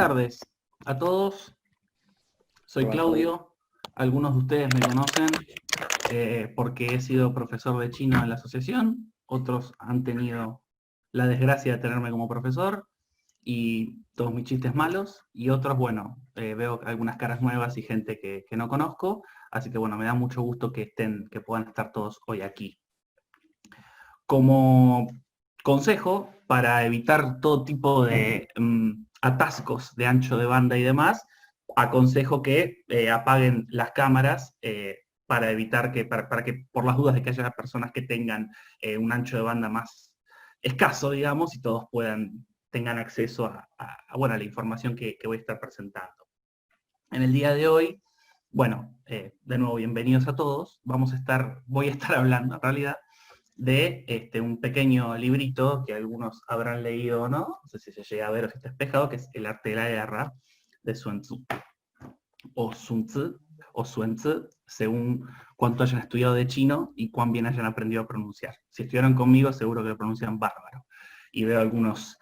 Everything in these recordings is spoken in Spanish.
tardes a todos. Soy Buenas tardes. Claudio. Algunos de ustedes me conocen porque he sido profesor de chino en la asociación. Otros han tenido la desgracia de tenerme como profesor y todos mis chistes malos. Y otros, bueno, veo algunas caras nuevas y gente que no conozco. Así que bueno, me da mucho gusto que puedan estar todos hoy aquí. Como consejo para evitar todo tipo de atascos de ancho de banda y demás, aconsejo que apaguen las cámaras para evitar para que, por las dudas de que haya personas que tengan un ancho de banda más escaso, digamos, y todos tengan acceso a la información que voy a estar presentando. En el día de hoy, bueno, de nuevo, bienvenidos a todos. Voy a estar hablando, en realidad, de un pequeño librito que algunos habrán leído o no sé si se llega a ver o si está espejado, que es El arte de la guerra, de Sun Tzu, o Sun Tzu, o Sun Tzu, según cuánto hayan estudiado de chino y cuán bien hayan aprendido a pronunciar. Si estudiaron conmigo, seguro que lo pronuncian bárbaro. Y veo algunos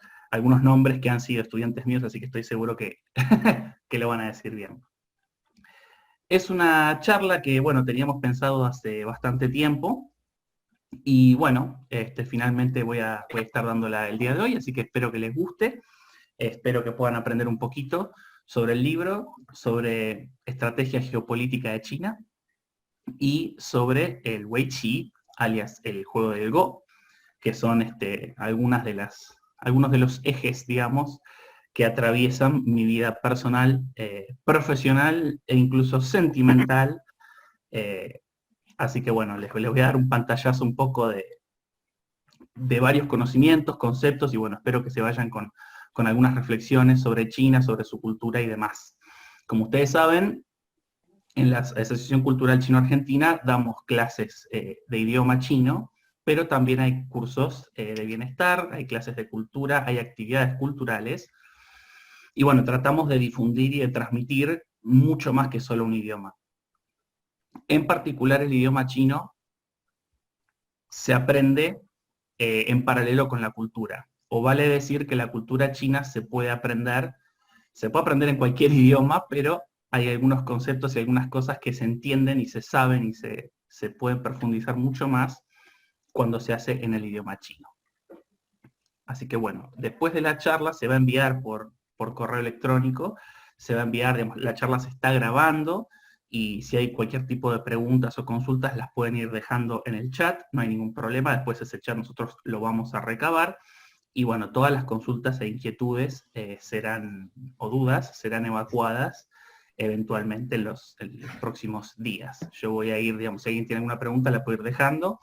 nombres que han sido estudiantes míos, así que estoy seguro que, que lo van a decir bien. Es una charla que, bueno, teníamos pensado hace bastante tiempo, y bueno, finalmente voy a estar dándola el día de hoy, así que espero que les guste, espero que puedan aprender un poquito sobre el libro, sobre estrategia geopolítica de China y sobre el Weiqi, alias el juego del Go, que son algunos de los ejes, digamos, que atraviesan mi vida personal, profesional e incluso sentimental. Así que bueno, les voy a dar un pantallazo un poco de varios conocimientos, conceptos, y bueno, espero que se vayan con algunas reflexiones sobre China, sobre su cultura y demás. Como ustedes saben, en la Asociación Cultural Chino-Argentina damos clases de idioma chino, pero también hay cursos de bienestar, hay clases de cultura, hay actividades culturales, y bueno, tratamos de difundir y de transmitir mucho más que solo un idioma. En particular, el idioma chino se aprende en paralelo con la cultura. O vale decir que la cultura china se puede aprender en cualquier idioma, pero hay algunos conceptos y algunas cosas que se entienden y se saben y se pueden profundizar mucho más cuando se hace en el idioma chino. Así que bueno, después de la charla se va a enviar por correo electrónico, se va a enviar, digamos, la charla se está grabando, y si hay cualquier tipo de preguntas o consultas las pueden ir dejando en el chat, no hay ningún problema, después ese chat nosotros lo vamos a recabar, y bueno, todas las consultas e inquietudes o dudas serán evacuadas eventualmente en los próximos días. Yo voy a ir, digamos, si alguien tiene alguna pregunta la puedo ir dejando.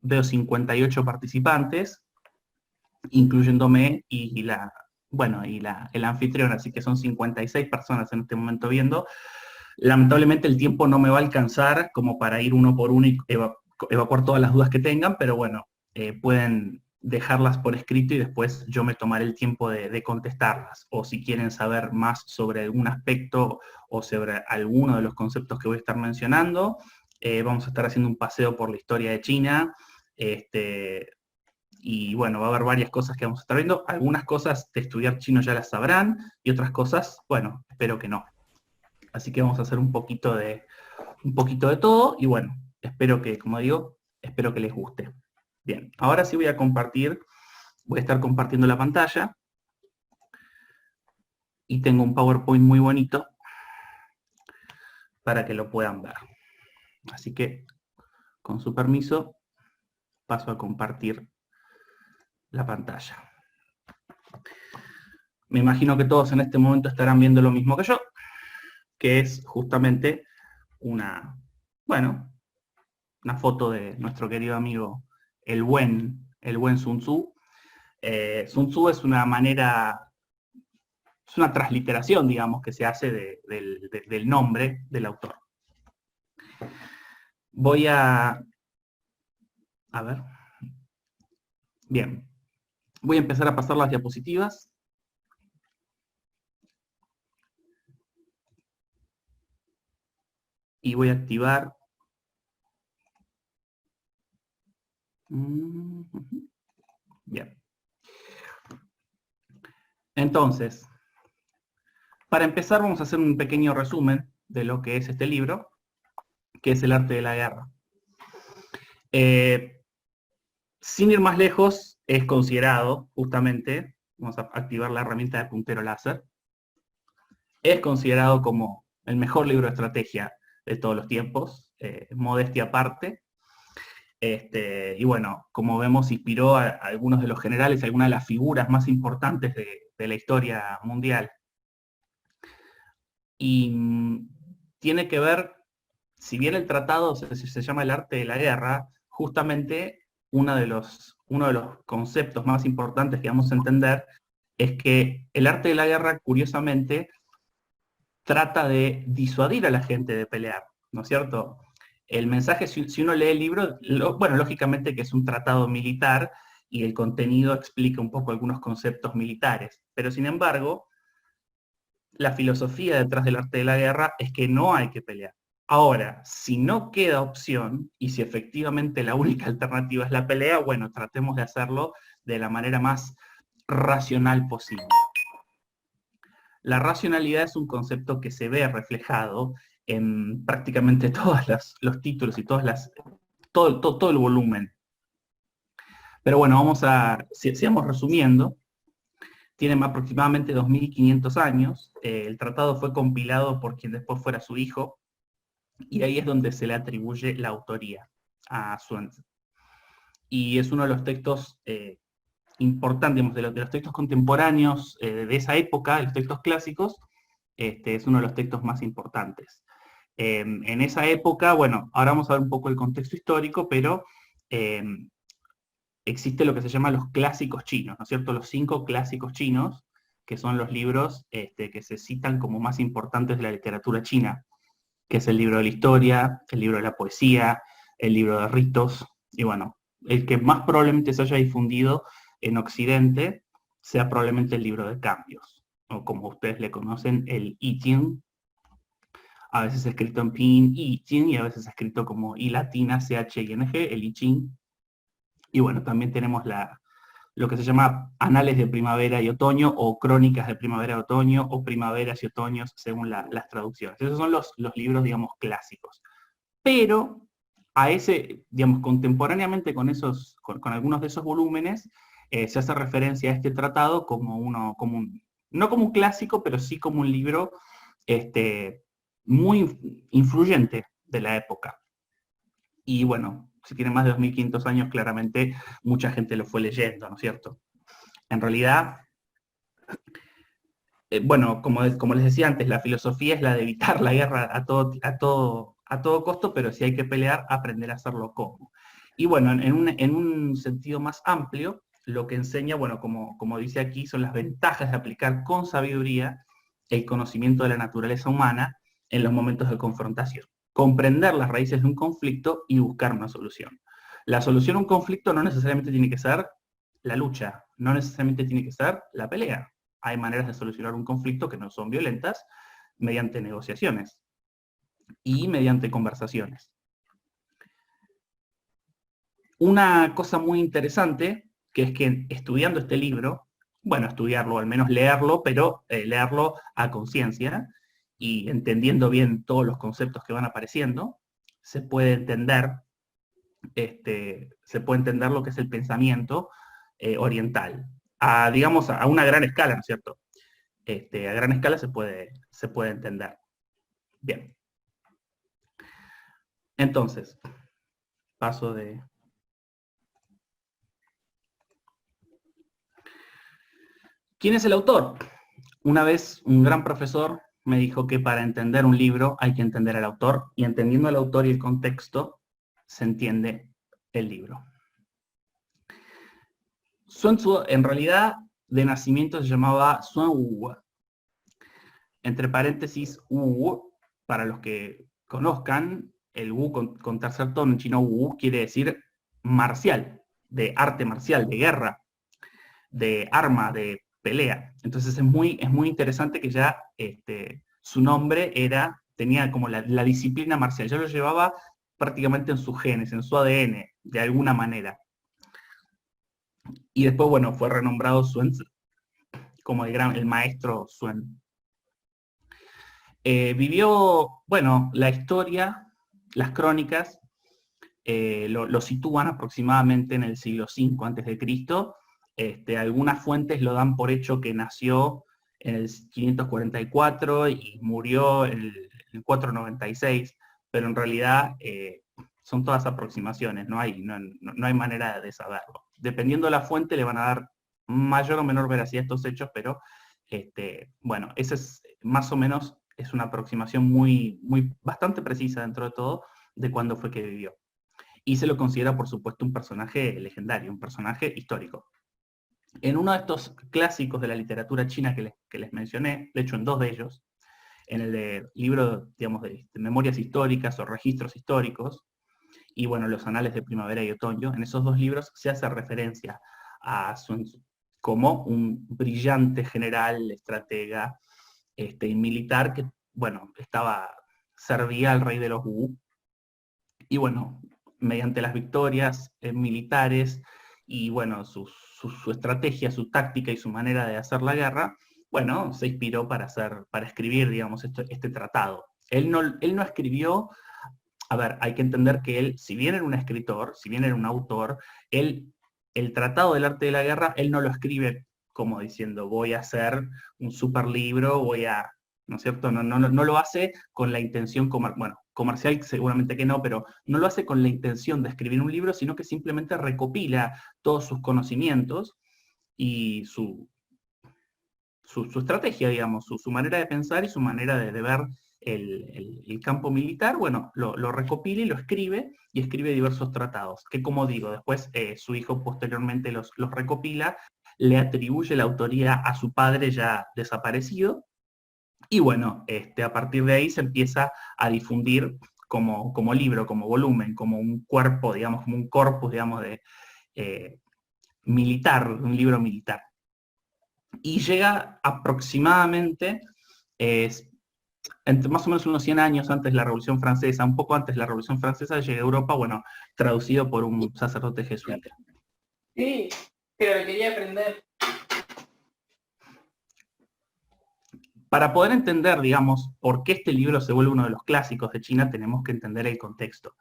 Veo 58 participantes, incluyéndome el anfitrión, así que son 56 personas en este momento viendo. Lamentablemente el tiempo no me va a alcanzar como para ir uno por uno y evacuar todas las dudas que tengan, pero bueno, pueden dejarlas por escrito y después yo me tomaré el tiempo de contestarlas. O si quieren saber más sobre algún aspecto o sobre alguno de los conceptos que voy a estar mencionando, vamos a estar haciendo un paseo por la historia de China, y bueno, va a haber varias cosas que vamos a estar viendo. Algunas cosas de estudiar chino ya las sabrán, y otras cosas, bueno, espero que no. Así que vamos a hacer un poquito de todo, y bueno, espero que, como digo, espero que les guste. Bien, ahora sí voy a estar compartiendo la pantalla, y tengo un PowerPoint muy bonito para que lo puedan ver. Así que, con su permiso, paso a compartir la pantalla. Me imagino que todos en este momento estarán viendo lo mismo que yo, que es justamente una foto de nuestro querido amigo, el buen Sun Tzu. Sun Tzu es una transliteración, digamos, que se hace del nombre del autor. Voy a ver. Bien. Voy a empezar a pasar las diapositivas. Y voy a activar. Bien. Entonces, para empezar vamos a hacer un pequeño resumen de lo que es este libro, que es El arte de la guerra. Sin ir más lejos, es considerado, justamente, vamos a activar la herramienta de puntero láser, es considerado como el mejor libro de estrategia de todos los tiempos, modestia aparte. Y bueno, como vemos, inspiró a algunos de los generales, a algunas de las figuras más importantes de la historia mundial. Y tiene que ver, si bien el tratado se llama El arte de la guerra, justamente uno de los conceptos más importantes que vamos a entender es que el arte de la guerra, curiosamente, trata de disuadir a la gente de pelear, ¿no es cierto? El mensaje, si uno lee el libro, bueno, lógicamente que es un tratado militar y el contenido explica un poco algunos conceptos militares, pero sin embargo, la filosofía detrás del arte de la guerra es que no hay que pelear. Ahora, si no queda opción, y si efectivamente la única alternativa es la pelea, bueno, tratemos de hacerlo de la manera más racional posible. La racionalidad es un concepto que se ve reflejado en prácticamente todos los títulos y todo el volumen. Pero bueno, sigamos resumiendo. Tiene aproximadamente 2500 años. El tratado fue compilado por quien después fuera su hijo, y ahí es donde se le atribuye la autoría a Sun Tzu. Y es uno de los textos importantes, de los textos contemporáneos de esa época, de los textos clásicos, es uno de los textos más importantes. En esa época, bueno, ahora vamos a ver un poco el contexto histórico, pero existe lo que se llama los clásicos chinos, ¿no es cierto? Los 5 clásicos chinos, que son los libros que se citan como más importantes de la literatura china, que es el libro de la historia, el libro de la poesía, el libro de ritos, y bueno, el que más probablemente se haya difundido en Occidente sea probablemente el libro de cambios, o como ustedes le conocen, el I Ching, a veces escrito en pinyin I Ching, y a veces escrito como I latina, CHING, el I Ching. Y bueno, también tenemos lo que se llama Anales de Primavera y Otoño, o Crónicas de Primavera y Otoño, o Primaveras y Otoños, según las traducciones. Esos son los libros, digamos, clásicos. Pero digamos, contemporáneamente con algunos de esos volúmenes, se hace referencia a este tratado no como un clásico, pero sí como un libro muy influyente de la época. Y bueno, si tiene más de 2500 años, claramente mucha gente lo fue leyendo, ¿no es cierto? En realidad, bueno, como les decía antes, la filosofía es la de evitar la guerra a todo costo, pero si hay que pelear, aprender a hacerlo como. Y bueno, en un sentido más amplio, lo que enseña, bueno, como dice aquí, son las ventajas de aplicar con sabiduría el conocimiento de la naturaleza humana en los momentos de confrontación. Comprender las raíces de un conflicto y buscar una solución. La solución a un conflicto no necesariamente tiene que ser la lucha, no necesariamente tiene que ser la pelea. Hay maneras de solucionar un conflicto que no son violentas mediante negociaciones y mediante conversaciones. Una cosa muy interesante, que es que estudiando este libro, bueno, estudiarlo, al menos leerlo, pero leerlo a conciencia y entendiendo bien todos los conceptos que van apareciendo, se puede entender, lo que es el pensamiento oriental, digamos, a una gran escala, ¿no es cierto? A gran escala se puede entender. Bien. Entonces, paso de... ¿Quién es el autor? Una vez un gran profesor me dijo que para entender un libro hay que entender al autor, y entendiendo al autor y el contexto, se entiende el libro. Sun Tzu, en realidad, de nacimiento se llamaba Sun Wu. Entre paréntesis, Wu, para los que conozcan, el Wu con tercer tono en chino, Wu quiere decir marcial, de arte marcial, de guerra, de arma, de pelea. Entonces es muy interesante que ya su nombre tenía como la disciplina marcial, ya lo llevaba prácticamente en sus genes, en su ADN, de alguna manera. Y después, bueno, fue renombrado Sun Tzu. como el maestro Sun. Vivió, bueno, la historia, las crónicas, lo sitúan aproximadamente en el siglo V antes de Cristo. Algunas fuentes lo dan por hecho que nació en el 544 y murió en el 496, pero en realidad son todas aproximaciones, no hay manera de saberlo. Dependiendo de la fuente le van a dar mayor o menor veracidad a estos hechos, pero bueno, esa es más o menos es una aproximación bastante precisa dentro de todo de cuándo fue que vivió. Y se lo considera, por supuesto, un personaje legendario, un personaje histórico. En uno de estos clásicos de la literatura china que les mencioné, de hecho en dos de ellos, en el libro, digamos, de memorias históricas o registros históricos, y bueno, los anales de primavera y otoño, en esos dos libros se hace referencia a Sun Tzu como un brillante general, estratega y militar que, bueno, servía al rey de los Wu, y bueno, mediante las victorias militares y bueno, su estrategia, su táctica y su manera de hacer la guerra, bueno, se inspiró para escribir, digamos, este tratado. Él no escribió, a ver, hay que entender que él, si bien era un escritor, si bien era un autor, el Tratado del Arte de la Guerra, él no lo escribe como diciendo, voy a hacer un super libro, ¿no es cierto? No lo hace con la intención, bueno, comercial seguramente que no, pero no lo hace con la intención de escribir un libro, sino que simplemente recopila todos sus conocimientos y su estrategia, digamos, su manera de pensar y su manera de ver el campo militar, bueno, lo recopila y lo escribe, y escribe diversos tratados, que como digo, después su hijo posteriormente los recopila, le atribuye la autoría a su padre ya desaparecido, y bueno, a partir de ahí se empieza a difundir como libro, como volumen, como un cuerpo, digamos, como un corpus, digamos, de militar, un libro militar. Y llega aproximadamente, entre más o menos unos 100 años antes de la Revolución Francesa, un poco antes de la Revolución Francesa, llega a Europa, bueno, traducido por un sacerdote jesuita. Sí, pero quería aprender. Para poder entender, digamos, por qué este libro se vuelve uno de los clásicos de China, tenemos que entender el contexto.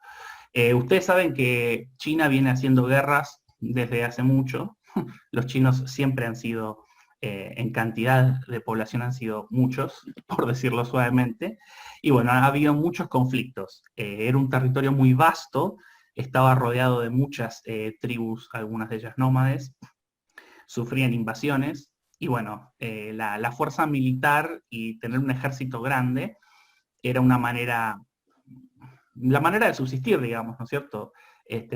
Ustedes saben que China viene haciendo guerras desde hace mucho. Los chinos siempre han sido, en cantidad de población han sido muchos, por decirlo suavemente. Y bueno, ha habido muchos conflictos. Era un territorio muy vasto, estaba rodeado de muchas tribus, algunas de ellas nómades, sufrían invasiones. Y bueno, la fuerza militar y tener un ejército grande era una manera, la manera de subsistir, digamos, ¿no es cierto?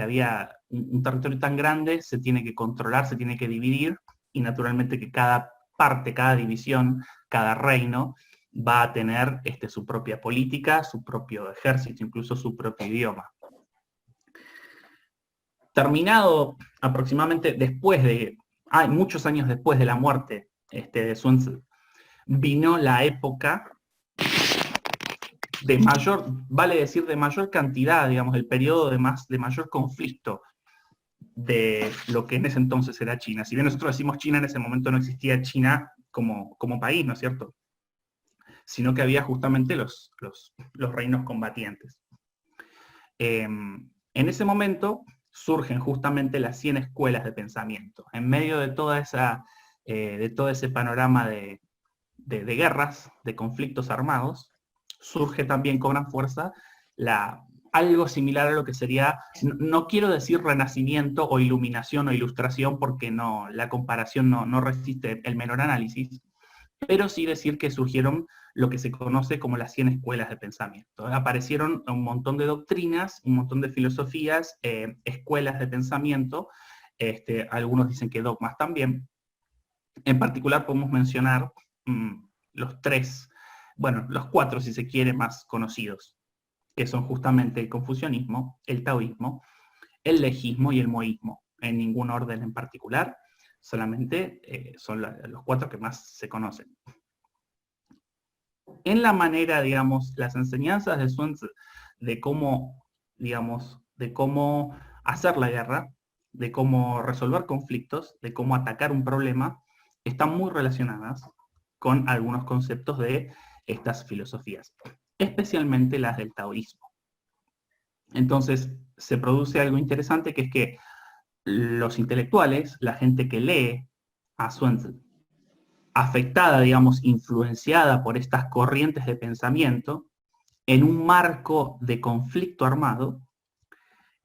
Había un territorio tan grande, se tiene que controlar, se tiene que dividir, y naturalmente que cada parte, cada división, cada reino va a tener su propia política, su propio ejército, incluso su propio idioma. Terminado aproximadamente muchos años después de la muerte de Sun Tzu, vino la época de mayor, vale decir, de mayor cantidad, digamos, el periodo de mayor conflicto de lo que en ese entonces era China. Si bien nosotros decimos China, en ese momento no existía China como país, ¿no es cierto? Sino que había justamente los reinos combatientes. En ese momento surgen justamente las 100 escuelas de pensamiento. En medio de de todo ese panorama de guerras, de conflictos armados, surge también con gran fuerza algo similar a lo que sería, no quiero decir renacimiento o iluminación o ilustración, porque la comparación no resiste el menor análisis, pero sí decir que surgieron lo que se conoce como las 100 escuelas de pensamiento. Aparecieron un montón de doctrinas, un montón de filosofías, escuelas de pensamiento, algunos dicen que dogmas también. En particular podemos mencionar los cuatro, si se quiere, más conocidos, que son justamente el confucianismo, el taoísmo, el lejismo y el moísmo, en ningún orden en particular, solamente son los cuatro que más se conocen. En la manera, digamos, las enseñanzas de Sun Tzu de cómo, digamos, de cómo hacer la guerra, de cómo resolver conflictos, de cómo atacar un problema, están muy relacionadas con algunos conceptos de estas filosofías, especialmente las del taoísmo. Entonces, se produce algo interesante, que es que los intelectuales, la gente que lee a Sun Tzu, afectada, digamos, influenciada por estas corrientes de pensamiento, en un marco de conflicto armado,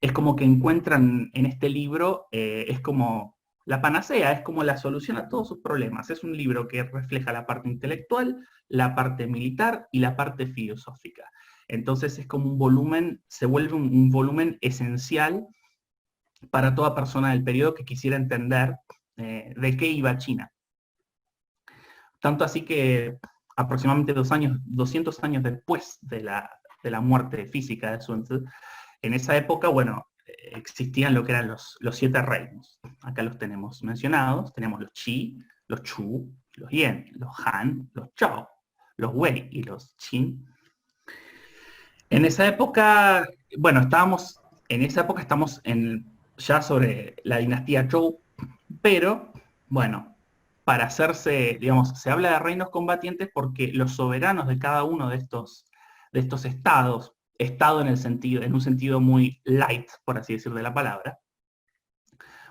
es como que encuentran en este libro, es como la panacea, es como la solución a todos sus problemas. Es un libro que refleja la parte intelectual, la parte militar y la parte filosófica. Entonces es como un volumen, se vuelve un volumen esencial para toda persona del periodo que quisiera entender de qué iba China. Tanto así que aproximadamente 200 años después de la muerte física de Sun Tzu, en esa época, bueno, existían lo que eran los 7 reinos. Acá los tenemos mencionados. Tenemos los Qi, los Chu, los Yen, los Han, los Zhao, los Wei y los Qin. En esa época, bueno, estamos ya sobre la dinastía Zhou, pero, bueno, para hacerse, digamos, se habla de reinos combatientes porque los soberanos de cada uno de estos estados, estado en un sentido muy light, por así decir de la palabra,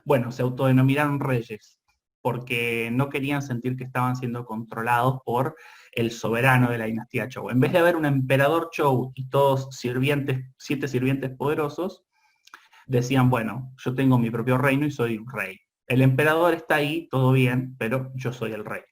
bueno, se autodenominaron reyes, porque no querían sentir que estaban siendo controlados por el soberano de la dinastía Zhou. En vez de haber un emperador Zhou y todos 7 sirvientes poderosos, decían, bueno, yo tengo mi propio reino y soy un rey. El emperador está ahí, todo bien, pero yo soy el rey.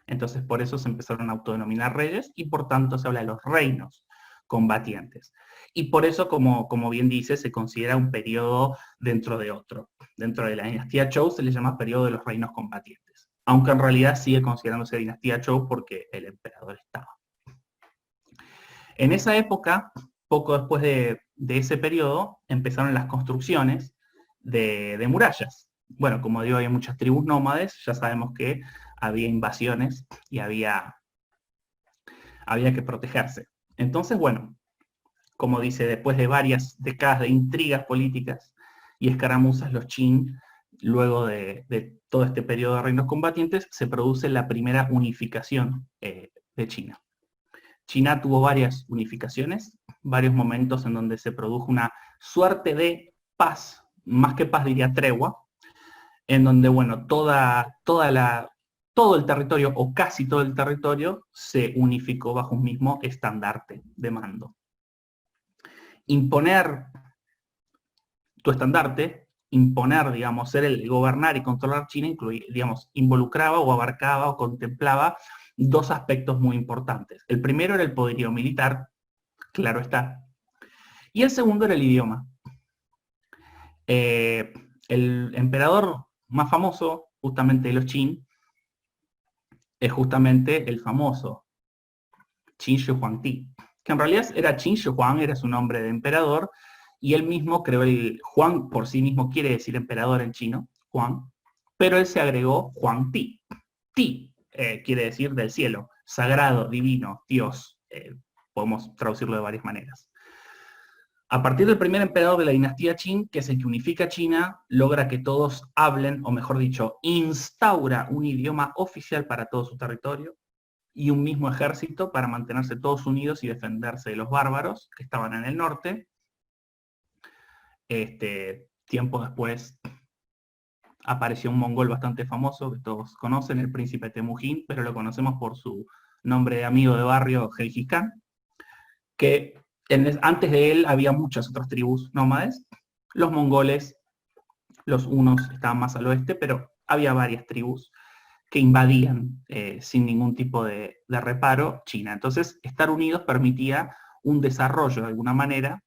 Entonces por eso se empezaron a autodenominar reyes y por tanto se habla de los reinos combatientes. Y por eso, como bien dice, se considera un periodo dentro de otro. Dentro de la dinastía Zhou se le llama periodo de los reinos combatientes. Aunque en realidad sigue considerándose dinastía Zhou porque el emperador estaba. En esa época, poco después de ese periodo, empezaron las construcciones de murallas. Bueno, como digo, había muchas tribus nómades, ya sabemos que había invasiones y había que protegerse. Entonces, bueno, como dice, después de varias décadas de intrigas políticas y escaramuzas, los Qin, luego de todo este periodo de reinos combatientes, se produce la primera unificación de China. China tuvo varias unificaciones, varios momentos en donde se produjo una suerte de paz, más que paz diría tregua, en donde, bueno, todo el territorio, o casi todo el territorio, se unificó bajo un mismo estandarte de mando. Imponer tu estandarte, digamos, ser el gobernar y controlar China, involucraba o abarcaba o contemplaba 2 aspectos muy importantes. El primero era el poderío militar, claro está, y el segundo era el idioma. El emperador más famoso, justamente de los Qin, es justamente el famoso Qin Shi Huangdi, que en realidad era Qin Shi Huang, era su nombre de emperador, y él mismo creó Huang por sí mismo quiere decir emperador en chino, Huang, pero él se agregó Huang Ti. Ti quiere decir del cielo, sagrado, divino, Dios, podemos traducirlo de varias maneras. A partir del primer emperador de la dinastía Qin, que es el que unifica China, logra que todos hablen, o mejor dicho, instaura un idioma oficial para todo su territorio y un mismo ejército para mantenerse todos unidos y defenderse de los bárbaros que estaban en el norte. Tiempo después apareció un mongol bastante famoso que todos conocen, el príncipe Temujin, pero lo conocemos por su nombre de amigo de barrio, Gengis Khan, que antes de él había muchas otras tribus nómades. Los mongoles, los hunos estaban más al oeste, pero había varias tribus que invadían sin ningún tipo de reparo China. Entonces, estar unidos permitía un desarrollo de alguna manera.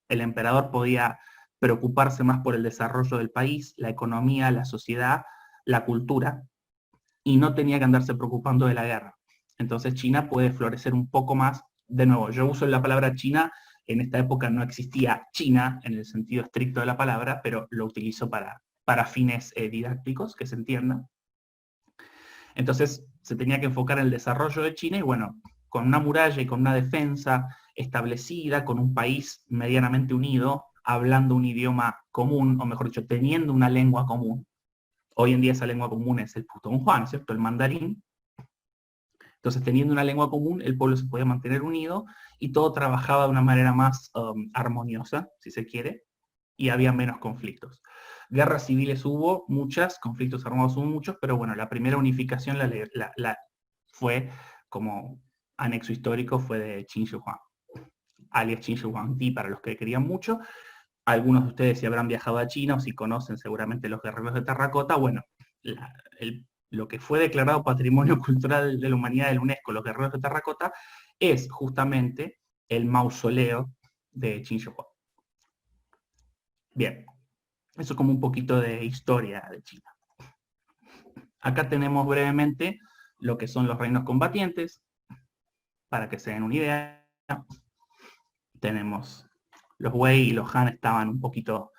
El emperador podía preocuparse más por el desarrollo del país, la economía, la sociedad, la cultura, y no tenía que andarse preocupando de la guerra. Entonces China puede florecer un poco más. De nuevo, yo uso la palabra China, en esta época no existía China en el sentido estricto de la palabra, pero lo utilizo para fines didácticos, que se entienda. Entonces se tenía que enfocar en el desarrollo de China y bueno, con una muralla y con una defensa establecida, con un país medianamente unido, hablando un idioma común, o mejor dicho, teniendo una lengua común, Hoy en día esa lengua común es el putonghua, ¿no es cierto?, el mandarín. Entonces, teniendo una lengua común, el pueblo se podía mantener unido y todo trabajaba de una manera más armoniosa, si se quiere, y había menos conflictos. Guerras civiles hubo muchas, conflictos armados hubo muchos, pero bueno, la primera unificación fue como anexo histórico, fue de Qin Shi Huang, alias Qin Shi Huangdi para los que querían mucho. Algunos de ustedes si habrán viajado a China o si conocen seguramente los guerreros de terracota, bueno, lo que fue declarado Patrimonio Cultural de la Humanidad de la UNESCO, los guerreros de terracota, es justamente el mausoleo de Qin Shi Huang. Bien, eso como un poquito de historia de China. Acá tenemos brevemente lo que son los reinos combatientes, para que se den una idea. Tenemos los Wei y los Han estaban un poquito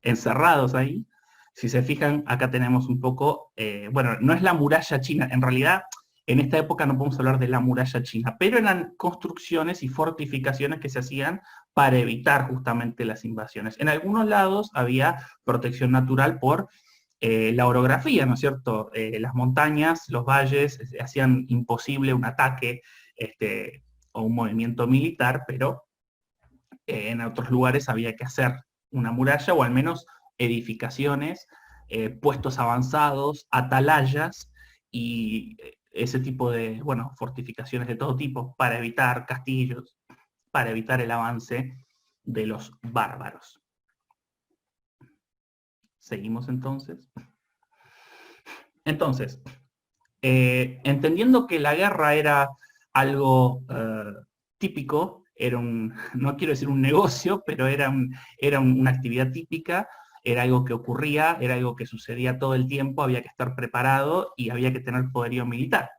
encerrados ahí. Si se fijan, acá tenemos un poco, bueno, no es la muralla china, en realidad en esta época no podemos hablar de la muralla china, pero eran construcciones y fortificaciones que se hacían para evitar justamente las invasiones. En algunos lados había protección natural por la orografía, ¿no es cierto? Las montañas, los valles hacían imposible un ataque o un movimiento militar, pero en otros lugares había que hacer una muralla o al menos edificaciones, puestos avanzados, atalayas y ese tipo de, bueno, fortificaciones de todo tipo para evitar castillos, para evitar el avance de los bárbaros. Seguimos entonces. Entonces, entendiendo que la guerra era algo típico, no quiero decir un negocio, pero era una actividad típica, era algo que ocurría, era algo que sucedía todo el tiempo, había que estar preparado y había que tener poderío militar.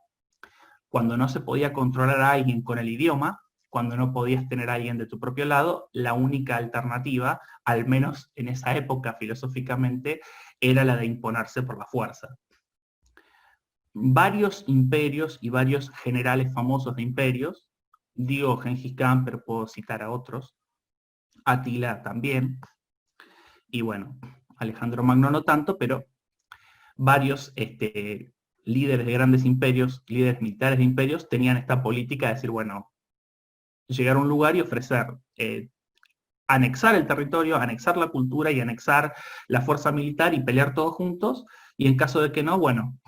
Cuando no se podía controlar a alguien con el idioma, cuando no podías tener a alguien de tu propio lado, la única alternativa, al menos en esa época filosóficamente, era la de imponerse por la fuerza. Varios imperios y varios generales famosos de imperios, digo Gengis Khan, pero puedo citar a otros, Atila también, y bueno, Alejandro Magno no tanto, pero varios líderes de grandes imperios, líderes militares de imperios, tenían esta política de decir, bueno, llegar a un lugar y ofrecer, anexar el territorio, anexar la cultura y anexar la fuerza militar y pelear todos juntos, y en caso de que no, bueno,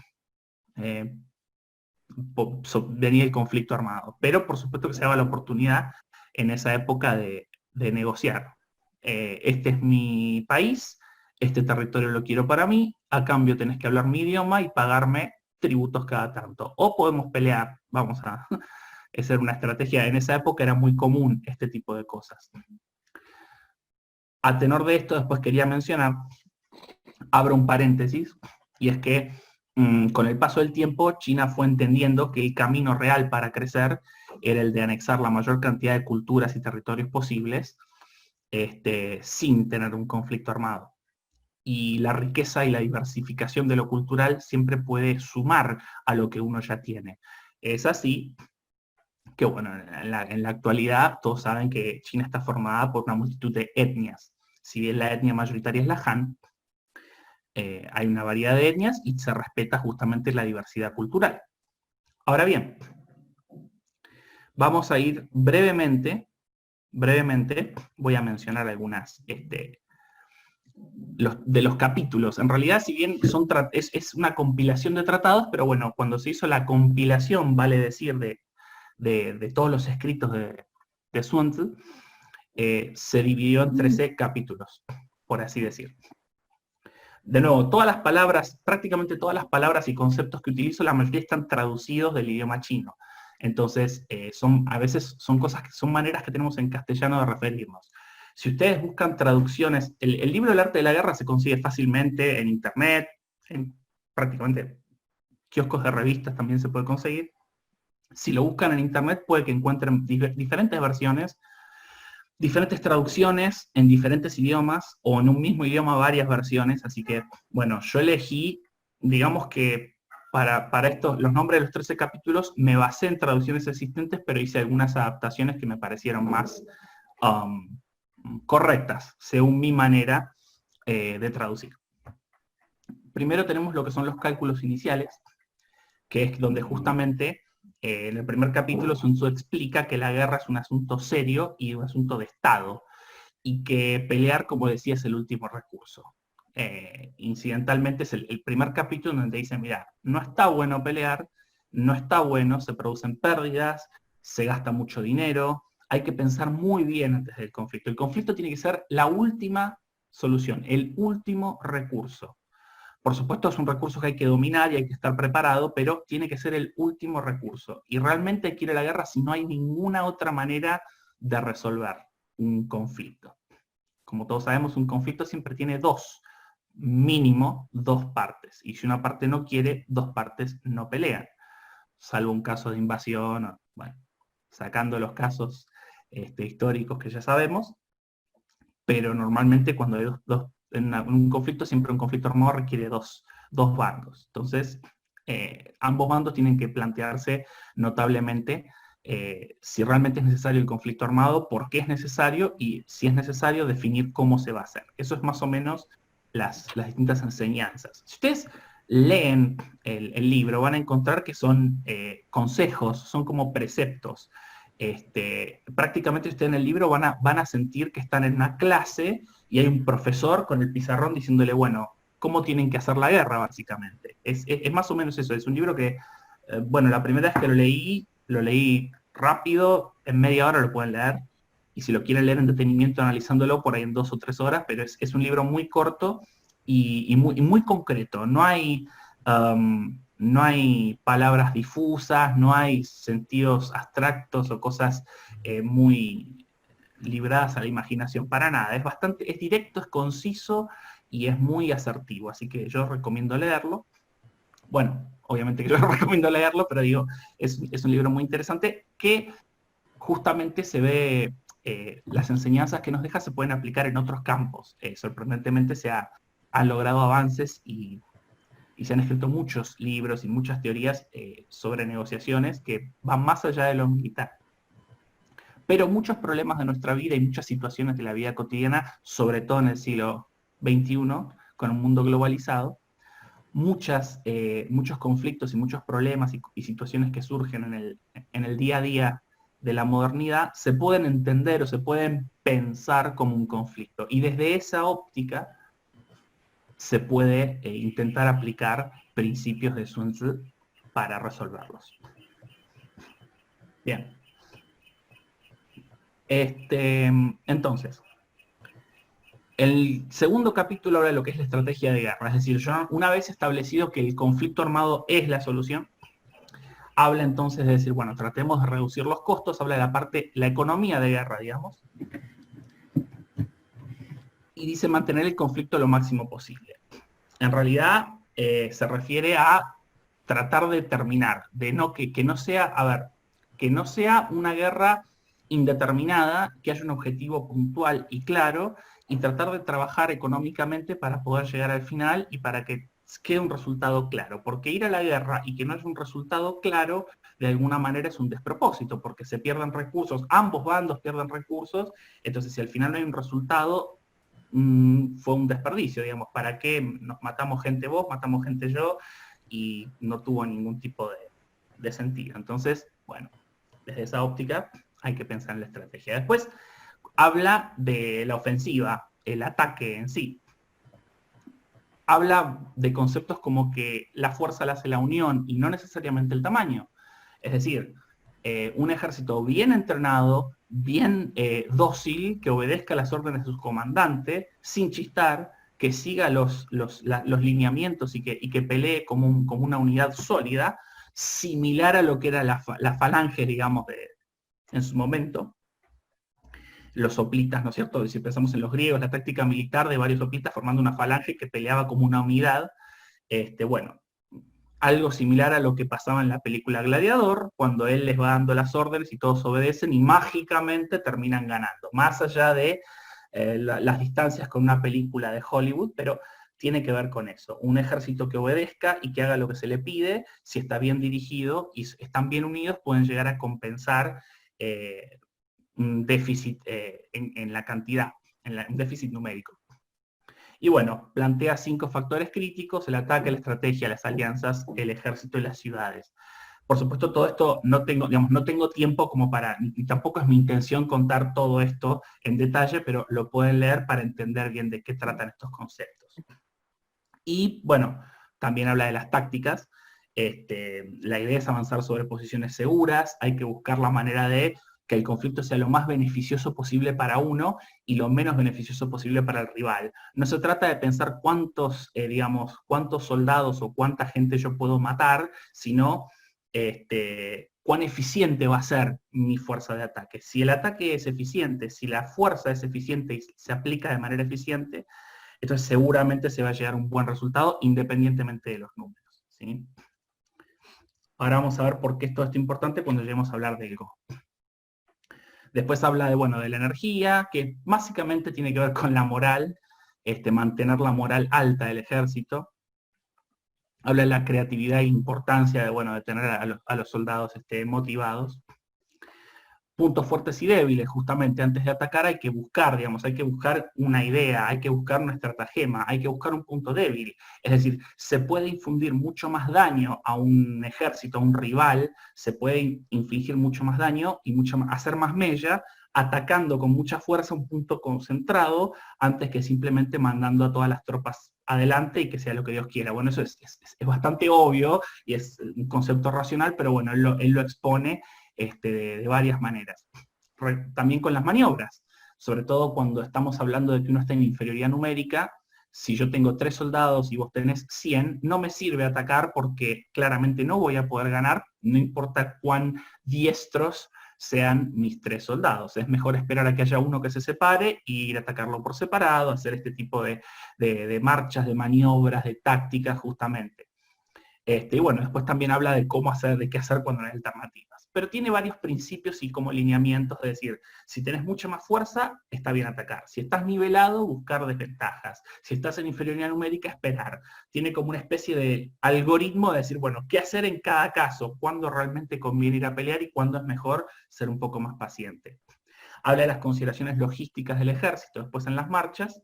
venía el conflicto armado. Pero por supuesto que se daba la oportunidad en esa época de negociar. Este es mi país, este territorio lo quiero para mí, a cambio tenés que hablar mi idioma y pagarme tributos cada tanto. O podemos pelear, vamos a hacer una estrategia. En esa época era muy común este tipo de cosas. A tenor de esto, después quería mencionar, abro un paréntesis, y es que con el paso del tiempo, China fue entendiendo que el camino real para crecer era el de anexar la mayor cantidad de culturas y territorios posibles sin tener un conflicto armado. Y la riqueza y la diversificación de lo cultural siempre puede sumar a lo que uno ya tiene. Es así que, bueno, en la actualidad todos saben que China está formada por una multitud de etnias. Si bien la etnia mayoritaria es la Han, hay una variedad de etnias y se respeta justamente la diversidad cultural. Ahora bien, vamos a ir brevemente, voy a mencionar algunas de los capítulos. En realidad, si bien es una compilación de tratados, pero bueno, cuando se hizo la compilación, vale decir, de todos los escritos de Sun Tzu, se dividió en 13 capítulos, por así decir. De nuevo, todas las palabras, prácticamente todas las palabras y conceptos que utilizo, la mayoría están traducidos del idioma chino. Entonces, a veces son cosas que son maneras que tenemos en castellano de referirnos. Si ustedes buscan traducciones, el libro del arte de la guerra se consigue fácilmente en internet, en prácticamente kioscos de revistas también se puede conseguir. Si lo buscan en internet puede que encuentren diferentes versiones, diferentes traducciones en diferentes idiomas o en un mismo idioma varias versiones, así que, bueno, yo elegí, digamos que para esto, los nombres de los 13 capítulos, me basé en traducciones existentes, pero hice algunas adaptaciones que me parecieron más correctas, según mi manera de traducir. primero tenemos lo que son los cálculos iniciales, que es donde justamente en el primer capítulo Sun Tzu explica que la guerra es un asunto serio y un asunto de Estado, y que pelear, como decía, es el último recurso. Incidentalmente es el primer capítulo donde dice, mira, no está bueno pelear, no está bueno, se producen pérdidas, se gasta mucho dinero, hay que pensar muy bien antes del conflicto. El conflicto tiene que ser la última solución, el último recurso. Por supuesto es un recurso que hay que dominar y hay que estar preparado, pero tiene que ser el último recurso. Y realmente hay que ir a la guerra si no hay ninguna otra manera de resolver un conflicto. Como todos sabemos, un conflicto siempre tiene mínimo dos partes. Y si una parte no quiere, dos partes no pelean. Salvo un caso de invasión, bueno, sacando los casos históricos que ya sabemos, pero normalmente cuando hay un conflicto, siempre un conflicto armado requiere dos bandos. Entonces, ambos bandos tienen que plantearse notablemente si realmente es necesario el conflicto armado, por qué es necesario y si es necesario definir cómo se va a hacer. Eso es más o menos las distintas enseñanzas. Si ustedes leen el libro, van a encontrar que son consejos, son como preceptos. Prácticamente ustedes en el libro van a sentir que están en una clase y hay un profesor con el pizarrón diciéndole, bueno, cómo tienen que hacer la guerra, básicamente. Es más o menos eso, es un libro que, bueno, la primera vez que lo leí rápido, en media hora lo pueden leer, y si lo quieren leer en detenimiento analizándolo, por ahí en 2 o 3 horas, pero es un libro muy corto y muy concreto. No hay palabras difusas, no hay sentidos abstractos o cosas muy libradas a la imaginación, para nada. Es directo, es conciso y es muy asertivo, así que yo recomiendo leerlo. Bueno, obviamente que yo recomiendo leerlo, pero digo, es un libro muy interesante que justamente se ve, las enseñanzas que nos deja se pueden aplicar en otros campos. Sorprendentemente han logrado avances y se han escrito muchos libros y muchas teorías sobre negociaciones que van más allá de lo militar. Pero muchos problemas de nuestra vida y muchas situaciones de la vida cotidiana, sobre todo en el siglo XXI, con un mundo globalizado, muchos conflictos y muchos problemas y situaciones que surgen en el día a día de la modernidad se pueden entender o se pueden pensar como un conflicto. Y desde esa óptica se puede intentar aplicar principios de Sun Tzu para resolverlos. Bien. Entonces, el segundo capítulo habla de lo que es la estrategia de guerra. Es decir, una vez establecido que el conflicto armado es la solución, habla entonces de decir, bueno, tratemos de reducir los costos, habla de la economía de guerra, digamos, y dice mantener el conflicto lo máximo posible. En realidad, se refiere a tratar de terminar, que no sea una guerra indeterminada, que haya un objetivo puntual y claro, y tratar de trabajar económicamente para poder llegar al final y para que quede un resultado claro. Porque ir a la guerra y que no haya un resultado claro, de alguna manera es un despropósito, porque se pierden recursos, ambos bandos pierden recursos, entonces si al final no hay un resultado, fue un desperdicio, digamos, ¿para qué nos matamos gente vos, matamos gente yo? Y no tuvo ningún tipo de sentido. Entonces, bueno, desde esa óptica hay que pensar en la estrategia. Después habla de la ofensiva, el ataque en sí. Habla de conceptos como que la fuerza la hace la unión y no necesariamente el tamaño. Es decir, un ejército bien entrenado, bien dócil, que obedezca las órdenes de su comandante, sin chistar, que siga los lineamientos y que pelee como una unidad sólida, similar a lo que era la falange, digamos, en su momento. Los hoplitas, ¿no es cierto? Si pensamos en los griegos, la táctica militar de varios hoplitas formando una falange que peleaba como una unidad. Bueno, algo similar a lo que pasaba en la película Gladiador, cuando él les va dando las órdenes y todos obedecen y mágicamente terminan ganando, más allá de las distancias con una película de Hollywood, pero tiene que ver con eso, un ejército que obedezca y que haga lo que se le pide, si está bien dirigido y están bien unidos, pueden llegar a compensar un déficit en la cantidad, un déficit numérico. Y bueno, plantea 5 factores críticos: el ataque, la estrategia, las alianzas, el ejército y las ciudades. Por supuesto, todo esto no tengo, digamos, no tengo tiempo como para, y tampoco es mi intención contar todo esto en detalle, pero lo pueden leer para entender bien de qué tratan estos conceptos. Y bueno, también habla de las tácticas. La idea es avanzar sobre posiciones seguras, hay que buscar la manera de que el conflicto sea lo más beneficioso posible para uno y lo menos beneficioso posible para el rival. No se trata de pensar cuántos, digamos, cuántos soldados o cuánta gente yo puedo matar, sino cuán eficiente va a ser mi fuerza de ataque. Si el ataque es eficiente, si la fuerza es eficiente y se aplica de manera eficiente, entonces seguramente se va a llegar a un buen resultado independientemente de los números, ¿sí? Ahora vamos a ver por qué todo esto es importante cuando lleguemos a hablar del Go. Después habla de, bueno, de la energía, que básicamente tiene que ver con la moral, mantener la moral alta del ejército. Habla de la creatividad e importancia de, bueno, de tener a los soldados motivados. Puntos fuertes y débiles: justamente antes de atacar hay que buscar, digamos, hay que buscar una idea, hay que buscar una estratagema, hay que buscar un punto débil. Es decir, se puede infundir mucho más daño a un ejército, a un rival, se puede infligir mucho más daño y hacer más mella atacando con mucha fuerza un punto concentrado antes que simplemente mandando a todas las tropas adelante y que sea lo que Dios quiera. Bueno, eso es bastante obvio y es un concepto racional, pero bueno, él lo expone de varias maneras. También con las maniobras, sobre todo cuando estamos hablando de que uno está en inferioridad numérica. Si yo tengo 3 soldados y vos tenés 100, no me sirve atacar porque claramente no voy a poder ganar, no importa cuán diestros sean mis 3 soldados. Es mejor esperar a que haya uno que se separe e ir a atacarlo por separado, hacer este tipo de marchas, de maniobras, de tácticas justamente. Y bueno, después también habla de cómo hacer, de qué hacer cuando no hay alternativas. Pero tiene varios principios y como lineamientos, de decir, si tenés mucha más fuerza, está bien atacar. Si estás nivelado, buscar desventajas. Si estás en inferioridad numérica, esperar. Tiene como una especie de algoritmo de decir, bueno, qué hacer en cada caso, cuándo realmente conviene ir a pelear y cuándo es mejor ser un poco más paciente. Habla de las consideraciones logísticas del ejército, después en las marchas.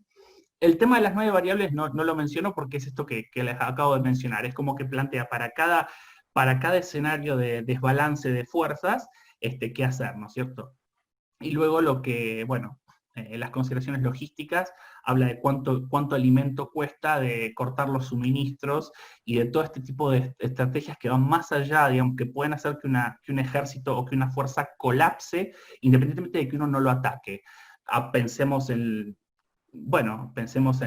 El tema de las 9 variables no lo menciono porque es esto que les acabo de mencionar. Es como que plantea para cada escenario de desbalance de fuerzas, qué hacer, ¿no es cierto? Y luego bueno, las consideraciones logísticas, habla de cuánto alimento cuesta, de cortar los suministros y de todo este tipo de estrategias que van más allá, digamos, que pueden hacer que un ejército o que una fuerza colapse, independientemente de que uno no lo ataque. Pensemos en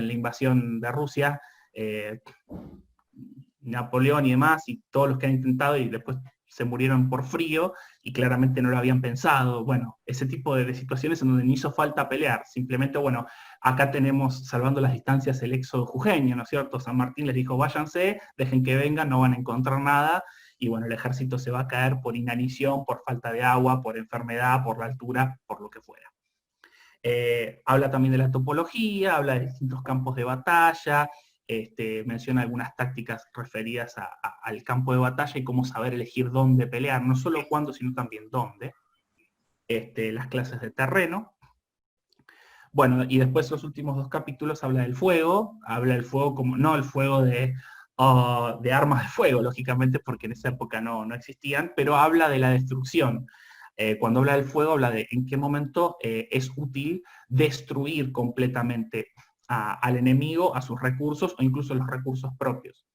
la invasión de Rusia, Napoleón y demás, y todos los que han intentado y después se murieron por frío y claramente no lo habían pensado. Bueno, ese tipo de situaciones en donde no hizo falta pelear. Simplemente, bueno, acá tenemos, salvando las distancias, el éxodo jujeño, ¿no es cierto? San Martín les dijo, váyanse, dejen que vengan, no van a encontrar nada. Y bueno, el ejército se va a caer por inanición, por falta de agua, por enfermedad, por la altura, por lo que fuera. Habla también de la topología, habla de distintos campos de batalla, menciona algunas tácticas referidas al campo de batalla y cómo saber elegir dónde pelear, no solo cuándo, sino también dónde. Las clases de terreno. Bueno, y después los últimos 2 capítulos habla del fuego como, no el fuego de armas de fuego, lógicamente, porque en esa época no existían, pero habla de la destrucción. Cuando habla del fuego, habla de en qué momento es útil destruir completamente al enemigo, a sus recursos o incluso los recursos propios.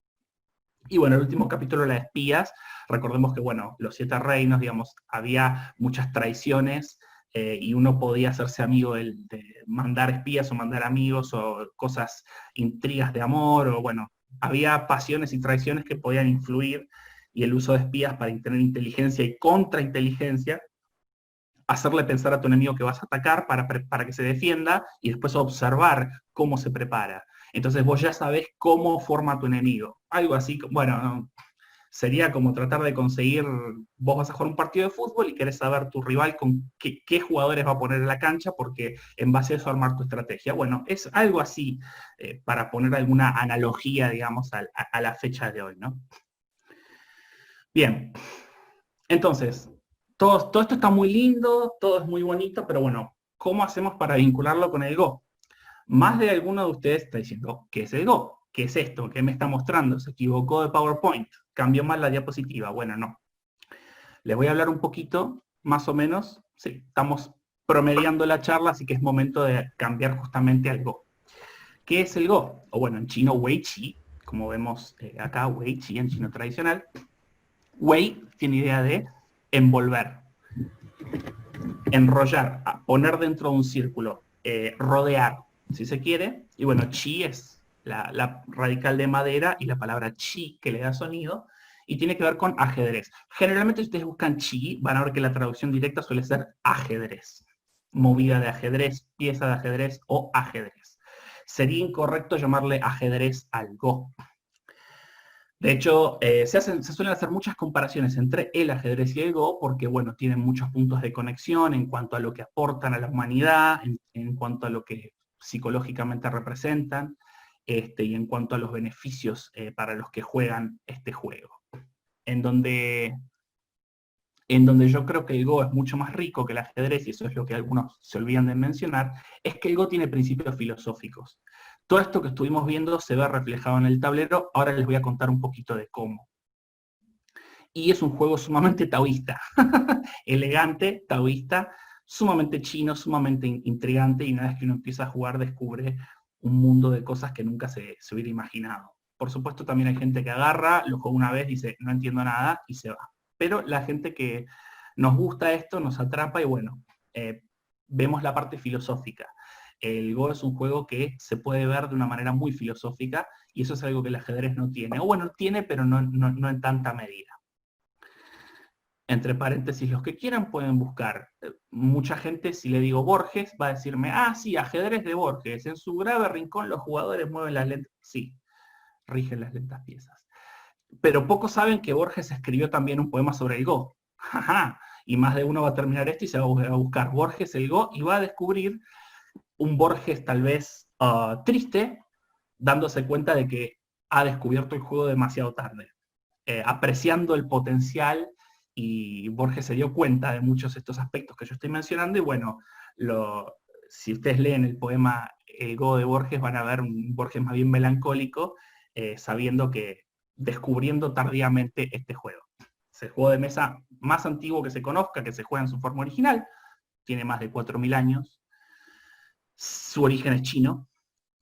Y bueno, el último capítulo, las espías. Recordemos que, bueno, los 7 reinos, digamos, había muchas traiciones y uno podía hacerse amigo de mandar espías o mandar amigos o cosas, intrigas de amor, o bueno, había pasiones y traiciones que podían influir, y el uso de espías para tener inteligencia y contrainteligencia, hacerle pensar a tu enemigo que vas a atacar para que se defienda y después observar cómo se prepara. Entonces vos ya sabés cómo forma tu enemigo. Algo así, bueno, no, sería como tratar de conseguir, vos vas a jugar un partido de fútbol y querés saber tu rival con qué jugadores va a poner en la cancha, porque en base a eso armar tu estrategia. Bueno, es algo así, para poner alguna analogía, digamos, a la fecha de hoy, ¿no? Bien, entonces, todo esto está muy lindo, todo es muy bonito, pero bueno, ¿cómo hacemos para vincularlo con el Go? Más de alguno de ustedes está diciendo, ¿qué es el Go? ¿Qué es esto? ¿Qué me está mostrando? ¿Se equivocó de PowerPoint? ¿Cambió mal la diapositiva? Bueno, no. Les voy a hablar un poquito, más o menos. Sí, estamos promediando la charla, así que es momento de cambiar justamente al Go. ¿Qué es el Go? O bueno, en chino, Wei Qi, como vemos acá, Wei Qi en chino tradicional. Wei tiene idea de envolver, enrollar, poner dentro de un círculo, rodear, si se quiere. Y bueno, Qi es la radical de madera y la palabra Qi que le da sonido, y tiene que ver con ajedrez. Generalmente si ustedes buscan Qi, van a ver que la traducción directa suele ser ajedrez. Movida de ajedrez, pieza de ajedrez o ajedrez. Sería incorrecto llamarle ajedrez al Go. De hecho, se suelen hacer muchas comparaciones entre el ajedrez y el Go porque, bueno, tienen muchos puntos de conexión en cuanto a lo que aportan a la humanidad, en cuanto a lo que psicológicamente representan, y en cuanto a los beneficios para los que juegan este juego. En donde yo creo que el Go es mucho más rico que el ajedrez, y eso es lo que algunos se olvidan de mencionar, es que el Go tiene principios filosóficos. Todo esto que estuvimos viendo se ve reflejado en el tablero, ahora les voy a contar un poquito de cómo. Y es un juego sumamente taoísta, elegante, taoísta, sumamente chino, sumamente intrigante, y una vez que uno empieza a jugar descubre un mundo de cosas que nunca se hubiera imaginado. Por supuesto también hay gente que agarra, lo juega una vez, dice no entiendo nada y se va. Pero la gente que nos gusta esto nos atrapa y bueno, vemos la parte filosófica. El Go es un juego que se puede ver de una manera muy filosófica y eso es algo que el ajedrez no tiene. O bueno, tiene, pero no en tanta medida. Entre paréntesis, los que quieran pueden buscar. Mucha gente, si le digo Borges, va a decirme, ah, sí, ajedrez de Borges. En su grave rincón los jugadores mueven las lentas. Sí, rigen las lentas piezas. Pero pocos saben que Borges escribió también un poema sobre el Go. Y más de uno va a terminar esto y se va a buscar Borges el Go y va a descubrir un Borges tal vez triste, dándose cuenta de que ha descubierto el juego demasiado tarde. Apreciando el potencial, y Borges se dio cuenta de muchos de estos aspectos que yo estoy mencionando, y bueno, si ustedes leen el poema El Go de Borges, van a ver un Borges más bien melancólico, sabiendo que descubriendo tardíamente este juego. Es el juego de mesa más antiguo que se conozca, que se juega en su forma original, tiene más de 4.000 años, su origen es chino,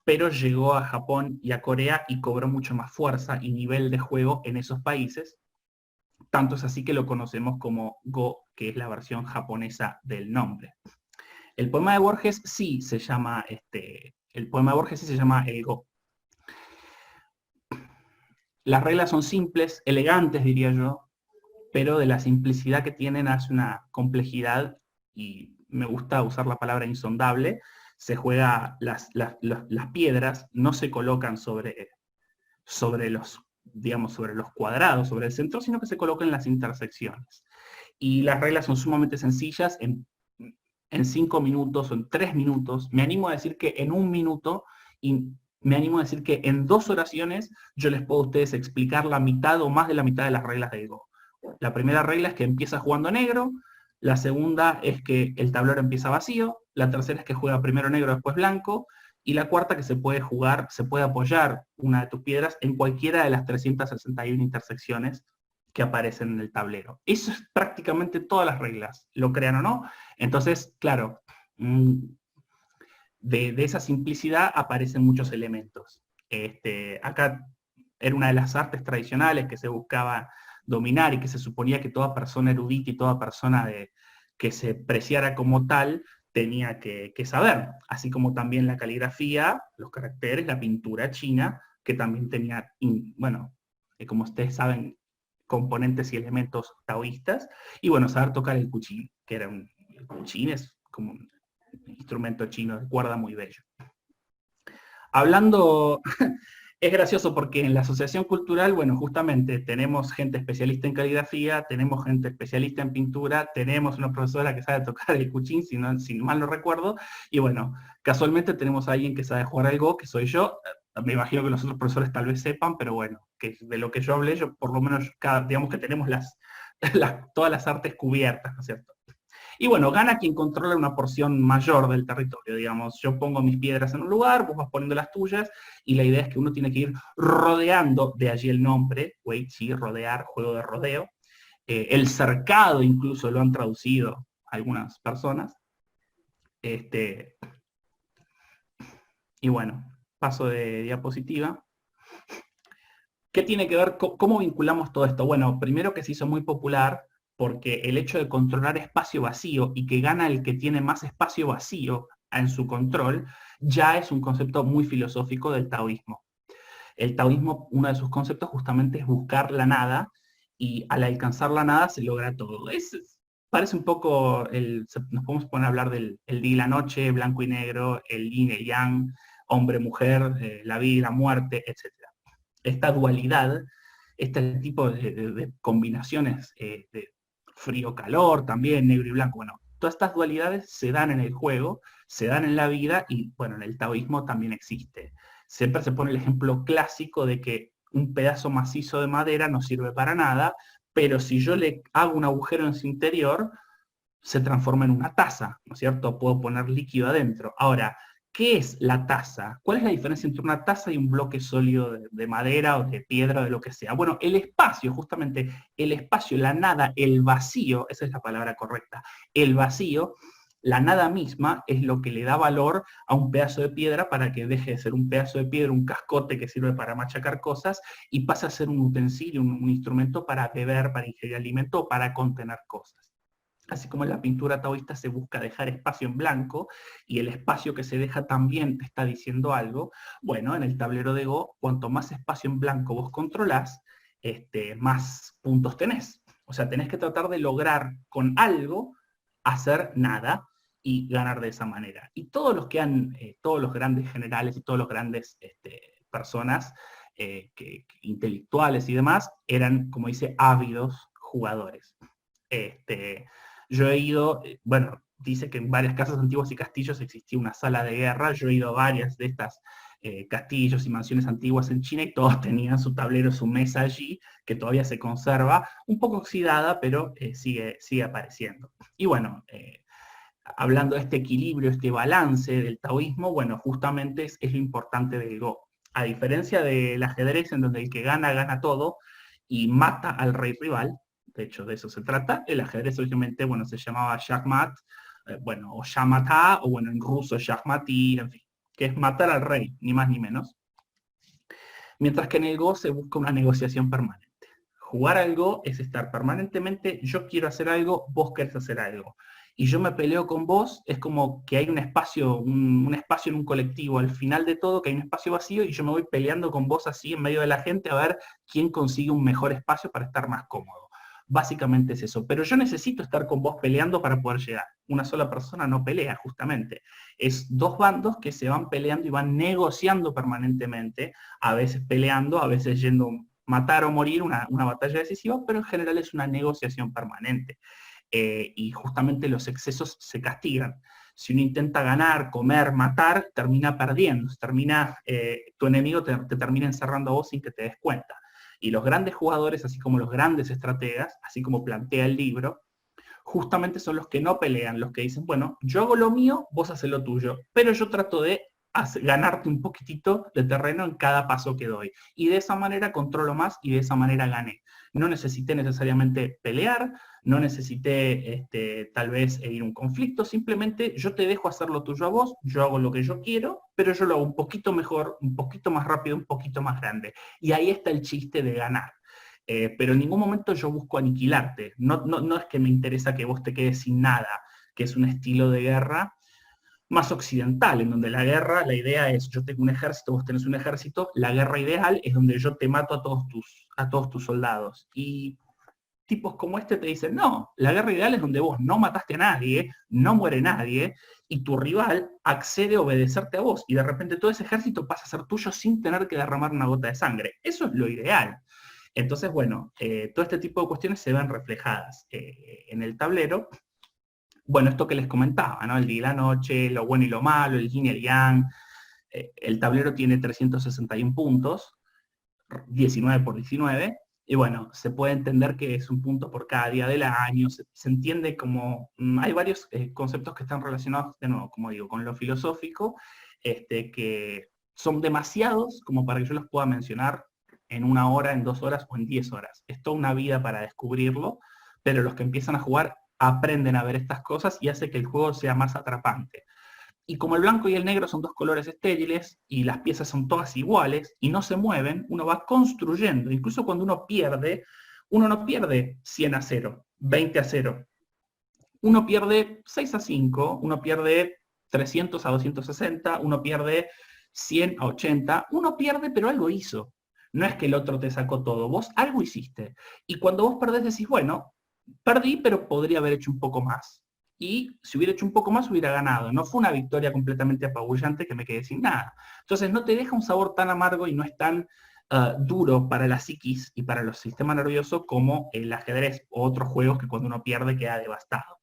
pero llegó a Japón y a Corea y cobró mucho más fuerza y nivel de juego en esos países. Tanto es así que lo conocemos como Go, que es la versión japonesa del nombre. El poema de Borges sí se llama, el poema de Borges sí se llama el Go. Las reglas son simples, elegantes diría yo, pero de la simplicidad que tienen hace una complejidad, y me gusta usar la palabra insondable. Se juega, las piedras no se colocan sobre los, digamos, sobre los cuadrados, sobre el centro, sino que se colocan en las intersecciones. Y las reglas son sumamente sencillas, en 5 minutos o en 3 minutos, me animo a decir que en 1 minuto, y me animo a decir que en 2 oraciones yo les puedo a ustedes explicar la mitad o más de la mitad de las reglas de Go. La primera regla es que empieza jugando negro, la segunda es que el tablero empieza vacío, la tercera es que juega primero negro, después blanco, y la cuarta que se puede jugar, se puede apoyar una de tus piedras en cualquiera de las 361 intersecciones que aparecen en el tablero. Eso es prácticamente todas las reglas, lo crean o no. Entonces, claro, de esa simplicidad aparecen muchos elementos. Acá era una de las artes tradicionales que se buscaba dominar y que se suponía que toda persona erudita y toda persona que se preciara como tal tenía que saber, así como también la caligrafía, los caracteres, la pintura china, que también tenía, bueno, como ustedes saben, componentes y elementos taoístas, y bueno, saber tocar el cuchín, que era el cuchín es como un instrumento chino de cuerda muy bello. Hablando, es gracioso porque en la asociación cultural, bueno, justamente tenemos gente especialista en caligrafía, tenemos gente especialista en pintura, tenemos una profesora que sabe tocar el cuchín, si mal no recuerdo, y bueno, casualmente tenemos a alguien que sabe jugar al Go, que soy yo. Me imagino que los otros profesores tal vez sepan, pero bueno, que de lo que yo hablé, yo por lo menos, digamos que tenemos todas las artes cubiertas, ¿no es cierto? Y bueno, gana quien controla una porción mayor del territorio, digamos. Yo pongo mis piedras en un lugar, vos vas poniendo las tuyas, y la idea es que uno tiene que ir rodeando, de allí el nombre, Weiqi, rodear, juego de rodeo. El cercado incluso lo han traducido algunas personas. Y bueno, paso de diapositiva. ¿Qué tiene que ver, cómo vinculamos todo esto? Bueno, primero que se hizo muy popular porque el hecho de controlar espacio vacío y que gana el que tiene más espacio vacío en su control, ya es un concepto muy filosófico del taoísmo. El taoísmo, uno de sus conceptos justamente es buscar la nada, y al alcanzar la nada se logra todo. Parece un poco, nos podemos poner a hablar del el día y la noche, blanco y negro, el yin y el yang, hombre-mujer, la vida y la muerte, etc. Esta dualidad, este tipo de combinaciones de frío-calor también, negro y blanco, bueno, todas estas dualidades se dan en el juego, se dan en la vida, y bueno, en el taoísmo también existe. Siempre se pone el ejemplo clásico de que un pedazo macizo de madera no sirve para nada, pero si yo le hago un agujero en su interior, se transforma en una taza, ¿no es cierto? Puedo poner líquido adentro. Ahora, ¿qué es la taza? ¿Cuál es la diferencia entre una taza y un bloque sólido de madera o de piedra o de lo que sea? Bueno, el espacio, justamente el espacio, la nada, el vacío, esa es la palabra correcta, el vacío, la nada misma es lo que le da valor a un pedazo de piedra para que deje de ser un pedazo de piedra, un cascote que sirve para machacar cosas, y pase a ser un utensilio, un instrumento para beber, para ingerir alimento o para contener cosas. Así como en la pintura taoísta se busca dejar espacio en blanco, y el espacio que se deja también te está diciendo algo, bueno, en el tablero de Go, cuanto más espacio en blanco vos controlás, más puntos tenés. O sea, tenés que tratar de lograr con algo hacer nada y ganar de esa manera. Y todos los que todos los grandes generales y todos los grandes personas intelectuales y demás, eran, como dice, ávidos jugadores. Yo he ido, bueno, dice que en varias casas antiguas y castillos existía una sala de guerra. Yo he ido a varias de estas castillos y mansiones antiguas en China, y todos tenían su tablero, su mesa allí, que todavía se conserva, un poco oxidada, pero sigue apareciendo. Y bueno, hablando de este equilibrio, este balance del taoísmo, bueno, justamente es lo importante del Go. A diferencia del ajedrez, en donde el que gana, gana todo y mata al rey rival, de hecho de eso se trata, el ajedrez originalmente, bueno, se llamaba Shachmat, bueno, o Shamatá, o bueno, en ruso Shachmati, en fin, que es matar al rey, ni más ni menos. Mientras que en el Go se busca una negociación permanente. Jugar al Go es estar permanentemente, yo quiero hacer algo, vos querés hacer algo, y yo me peleo con vos. Es como que hay un espacio, un espacio en un colectivo al final de todo, que hay un espacio vacío, y yo me voy peleando con vos así en medio de la gente a ver quién consigue un mejor espacio para estar más cómodo. Básicamente es eso, pero yo necesito estar con vos peleando para poder llegar. Una sola persona no pelea, justamente. Es dos bandos que se van peleando y van negociando permanentemente, a veces peleando, a veces yendo a matar o morir, una batalla decisiva, pero en general es una negociación permanente. Y justamente los excesos se castigan. Si uno intenta ganar, comer, matar, termina perdiendo, tu enemigo te termina encerrando a vos sin que te des cuenta. Y los grandes jugadores, así como los grandes estrategas, así como plantea el libro, justamente son los que no pelean, los que dicen, bueno, yo hago lo mío, vos haces lo tuyo, pero yo trato de ganarte un poquitito de terreno en cada paso que doy. Y de esa manera controlo más, y de esa manera gané. No necesité necesariamente pelear, no necesité tal vez ir a un conflicto, simplemente yo te dejo hacer lo tuyo a vos, yo hago lo que yo quiero, pero yo lo hago un poquito mejor, un poquito más rápido, un poquito más grande. Y ahí está el chiste de ganar. Pero en ningún momento yo busco aniquilarte. No es que me interesa que vos te quedes sin nada, que es un estilo de guerra más occidental, en donde la guerra, la idea es, yo tengo un ejército, vos tenés un ejército. La guerra ideal es donde yo te mato a todos tus soldados. Y tipos como este te dicen, no, la guerra ideal es donde vos no mataste a nadie, no muere nadie, y tu rival accede a obedecerte a vos, y de repente todo ese ejército pasa a ser tuyo sin tener que derramar una gota de sangre. Eso es lo ideal. Entonces, bueno, todo este tipo de cuestiones se ven reflejadas en el tablero. Bueno, esto que les comentaba, ¿no? El día y la noche, lo bueno y lo malo, el yin y el yang. El tablero tiene 361 puntos, 19 por 19, Y bueno, se puede entender que es un punto por cada día del año, se entiende como, hay varios conceptos que están relacionados, de nuevo, como digo, con lo filosófico, que son demasiados como para que yo los pueda mencionar en 1 hora, en 2 horas o en 10 horas. Es toda una vida para descubrirlo, pero los que empiezan a jugar aprenden a ver estas cosas y hace que el juego sea más atrapante. Y como el blanco y el negro son dos colores estériles y las piezas son todas iguales y no se mueven, uno va construyendo. Incluso cuando uno pierde, uno no pierde 100-0, 20-0. Uno pierde 6-5, uno pierde 300-260, uno pierde 100-80. Uno pierde, pero algo hizo. No es que el otro te sacó todo, vos algo hiciste. Y cuando vos perdés decís, bueno, perdí, pero podría haber hecho un poco más. Y si hubiera hecho un poco más, hubiera ganado. No fue una victoria completamente apabullante que me quedé sin nada. Entonces no te deja un sabor tan amargo y no es tan duro para la psiquis y para los sistemas nerviosos como el ajedrez o otros juegos que cuando uno pierde queda devastado.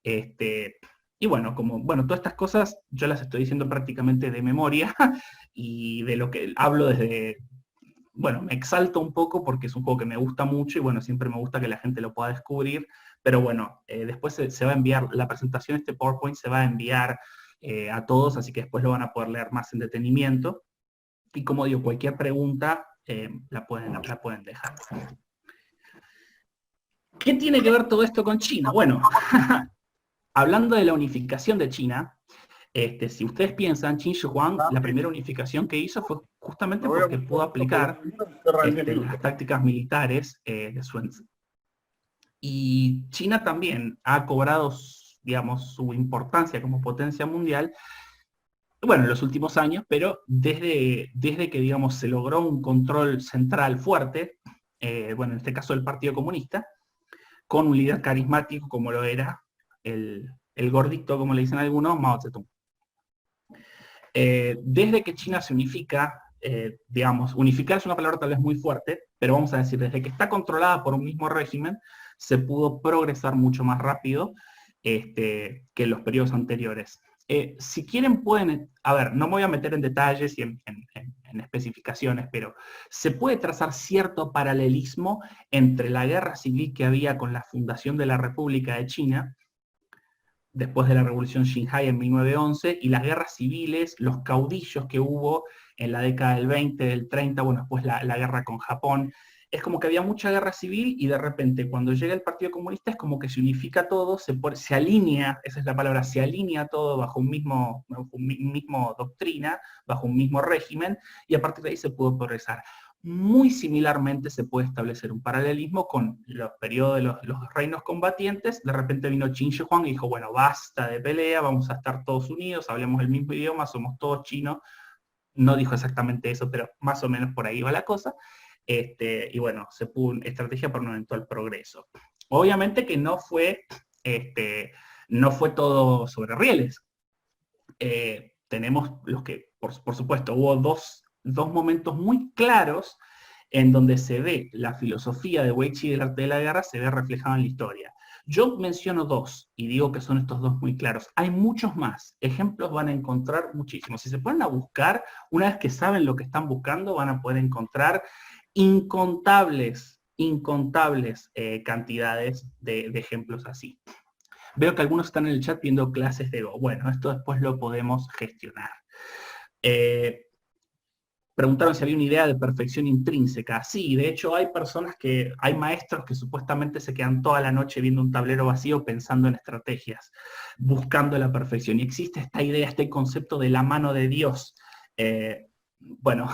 Y bueno, todas estas cosas yo las estoy diciendo prácticamente de memoria y de lo que hablo desde, bueno, me exalto un poco porque es un juego que me gusta mucho y bueno, siempre me gusta que la gente lo pueda descubrir, pero bueno, después se va a enviar, la presentación, este PowerPoint se va a enviar a todos, así que después lo van a poder leer más en detenimiento. Y como digo, cualquier pregunta la pueden dejar. ¿Qué tiene que ver todo esto con China? Bueno, hablando de la unificación de China, si ustedes piensan, Qin Shi Huang, la primera unificación que hizo fue justamente porque pudo aplicar las tácticas militares de Sun Tzu. Y China también ha cobrado, digamos, su importancia como potencia mundial, bueno, en los últimos años, pero desde que, digamos, se logró un control central fuerte, bueno, en este caso el Partido Comunista, con un líder carismático como lo era el gordito, como le dicen algunos, Mao Zedong. Desde que China se unifica, digamos, unificar es una palabra tal vez muy fuerte, pero vamos a decir, desde que está controlada por un mismo régimen, se pudo progresar mucho más rápido que en los periodos anteriores. Si quieren pueden, a ver, no me voy a meter en detalles y en especificaciones, pero se puede trazar cierto paralelismo entre la guerra civil que había con la fundación de la República de China, después de la Revolución Xinhai en 1911, y las guerras civiles, los caudillos que hubo en la década del 20, del 30, bueno, después la guerra con Japón. Es como que había mucha guerra civil y de repente cuando llega el Partido Comunista es como que se unifica todo, se alinea, esa es la palabra, se alinea todo bajo un mismo doctrina, bajo un mismo régimen, y a partir de ahí se pudo progresar. Muy similarmente se puede establecer un paralelismo con los periodos de los reinos combatientes. De repente vino Qin Shi Huang y dijo, bueno, basta de pelea, vamos a estar todos unidos, hablemos el mismo idioma, somos todos chinos. No dijo exactamente eso, pero más o menos por ahí va la cosa. Y bueno, se pudo una estrategia para un eventual progreso. Obviamente que no fue todo sobre rieles. Tenemos los que, por supuesto, hubo dos momentos muy claros en donde se ve la filosofía de Wei Chi del arte de la guerra, se ve reflejada en la historia. Yo menciono dos y digo que son estos dos muy claros. Hay muchos más. Ejemplos van a encontrar muchísimos. Si se ponen a buscar, una vez que saben lo que están buscando, van a poder encontrar incontables cantidades de ejemplos así. Veo que algunos están en el chat viendo clases de Go. Bueno, esto después lo podemos gestionar. Preguntaron si había una idea de perfección intrínseca. Sí, de hecho hay maestros que supuestamente se quedan toda la noche viendo un tablero vacío pensando en estrategias, buscando la perfección. Y existe esta idea, este concepto de la mano de Dios. Bueno,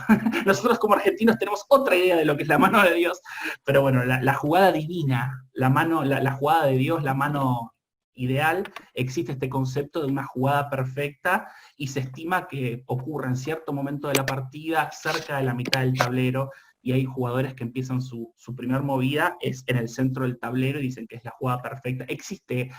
nosotros como argentinos tenemos otra idea de lo que es la mano de Dios, pero bueno, la jugada divina, la jugada de Dios, la mano ideal, existe este concepto de una jugada perfecta y se estima que ocurre en cierto momento de la partida, cerca de la mitad del tablero, y hay jugadores que empiezan su primer movida, es en el centro del tablero y dicen que es la jugada perfecta. Existe,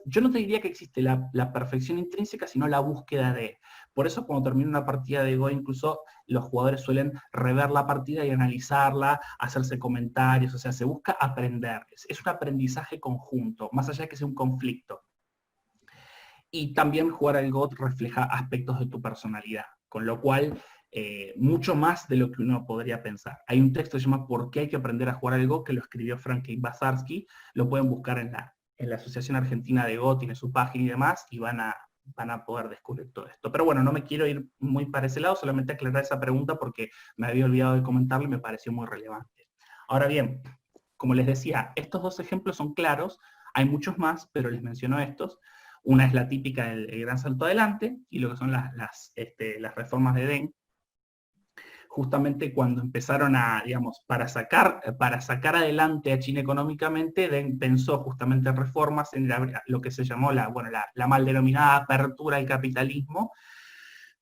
yo no te diría que existe la perfección intrínseca, sino la búsqueda de. Por eso cuando termina una partida de Go, incluso los jugadores suelen rever la partida y analizarla, hacerse comentarios, o sea, se busca aprender. Es un aprendizaje conjunto, más allá de que sea un conflicto. Y también jugar al Go refleja aspectos de tu personalidad, con lo cual mucho más de lo que uno podría pensar. Hay un texto que se llama ¿Por qué hay que aprender a jugar al Go?, que lo escribió Franklin Basarsky, lo pueden buscar en la Asociación Argentina de Go, tiene su página y demás, y van a poder descubrir todo esto. Pero bueno, no me quiero ir muy para ese lado, solamente aclarar esa pregunta porque me había olvidado de comentarlo y me pareció muy relevante. Ahora bien, como les decía, estos dos ejemplos son claros, hay muchos más, pero les menciono estos. Una es la típica del gran salto adelante, y lo que son las reformas de Deng, justamente cuando empezaron a, digamos, para sacar adelante a China económicamente, Deng pensó justamente en reformas, en lo que se llamó la mal denominada apertura al capitalismo,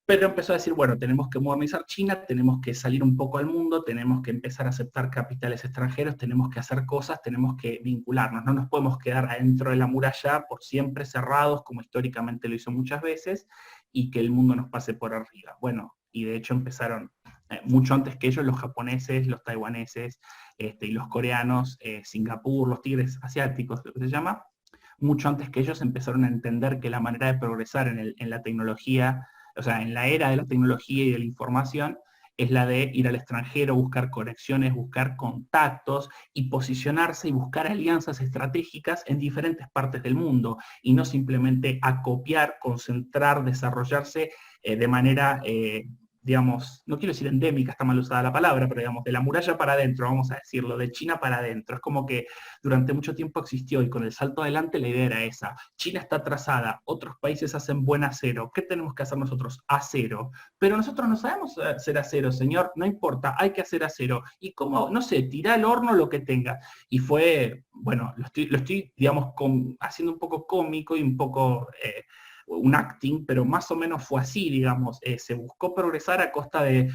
pero empezó a decir, bueno, tenemos que modernizar China, tenemos que salir un poco al mundo, tenemos que empezar a aceptar capitales extranjeros, tenemos que hacer cosas, tenemos que vincularnos, no nos podemos quedar adentro de la muralla por siempre cerrados, como históricamente lo hizo muchas veces, y que el mundo nos pase por arriba. Bueno, y de hecho empezaron mucho antes que ellos los japoneses, los taiwaneses y los coreanos, Singapur, los tigres asiáticos, lo que se llama, mucho antes que ellos empezaron a entender que la manera de progresar en la tecnología, o sea, en la era de la tecnología y de la información, es la de ir al extranjero, buscar conexiones, buscar contactos y posicionarse y buscar alianzas estratégicas en diferentes partes del mundo y no simplemente acopiar, concentrar, desarrollarse de manera, digamos, no quiero decir endémica, está mal usada la palabra, pero digamos, de la muralla para adentro, vamos a decirlo, de China para adentro. Es como que durante mucho tiempo existió y con el salto adelante la idea era esa. China está atrasada, otros países hacen buen acero, ¿qué tenemos que hacer nosotros? Acero. Pero nosotros no sabemos hacer acero, señor, no importa, hay que hacer acero. Y como, no sé, tira al horno lo que tenga. Y fue, bueno, lo estoy digamos, haciendo un poco cómico y un poco un acting, pero más o menos fue así, digamos, se buscó progresar a costa de,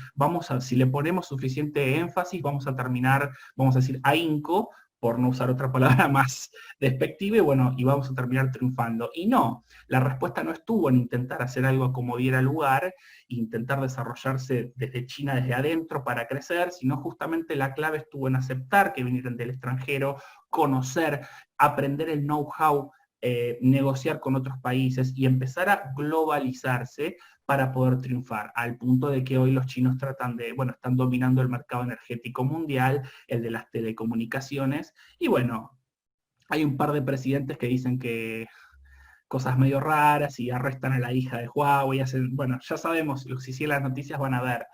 si le ponemos suficiente énfasis, vamos a terminar, vamos a decir, ahínco, por no usar otra palabra más despectiva, y bueno, y vamos a terminar triunfando. Y no, la respuesta no estuvo en intentar hacer algo como diera lugar, intentar desarrollarse desde China, desde adentro para crecer, sino justamente la clave estuvo en aceptar que vinieran del extranjero, conocer, aprender el know-how, negociar con otros países y empezar a globalizarse para poder triunfar, al punto de que hoy los chinos están dominando el mercado energético mundial, el de las telecomunicaciones, y bueno, hay un par de presidentes que dicen que cosas medio raras y arrestan a la hija de Huawei, bueno, ya sabemos, si siguen las noticias van a ver,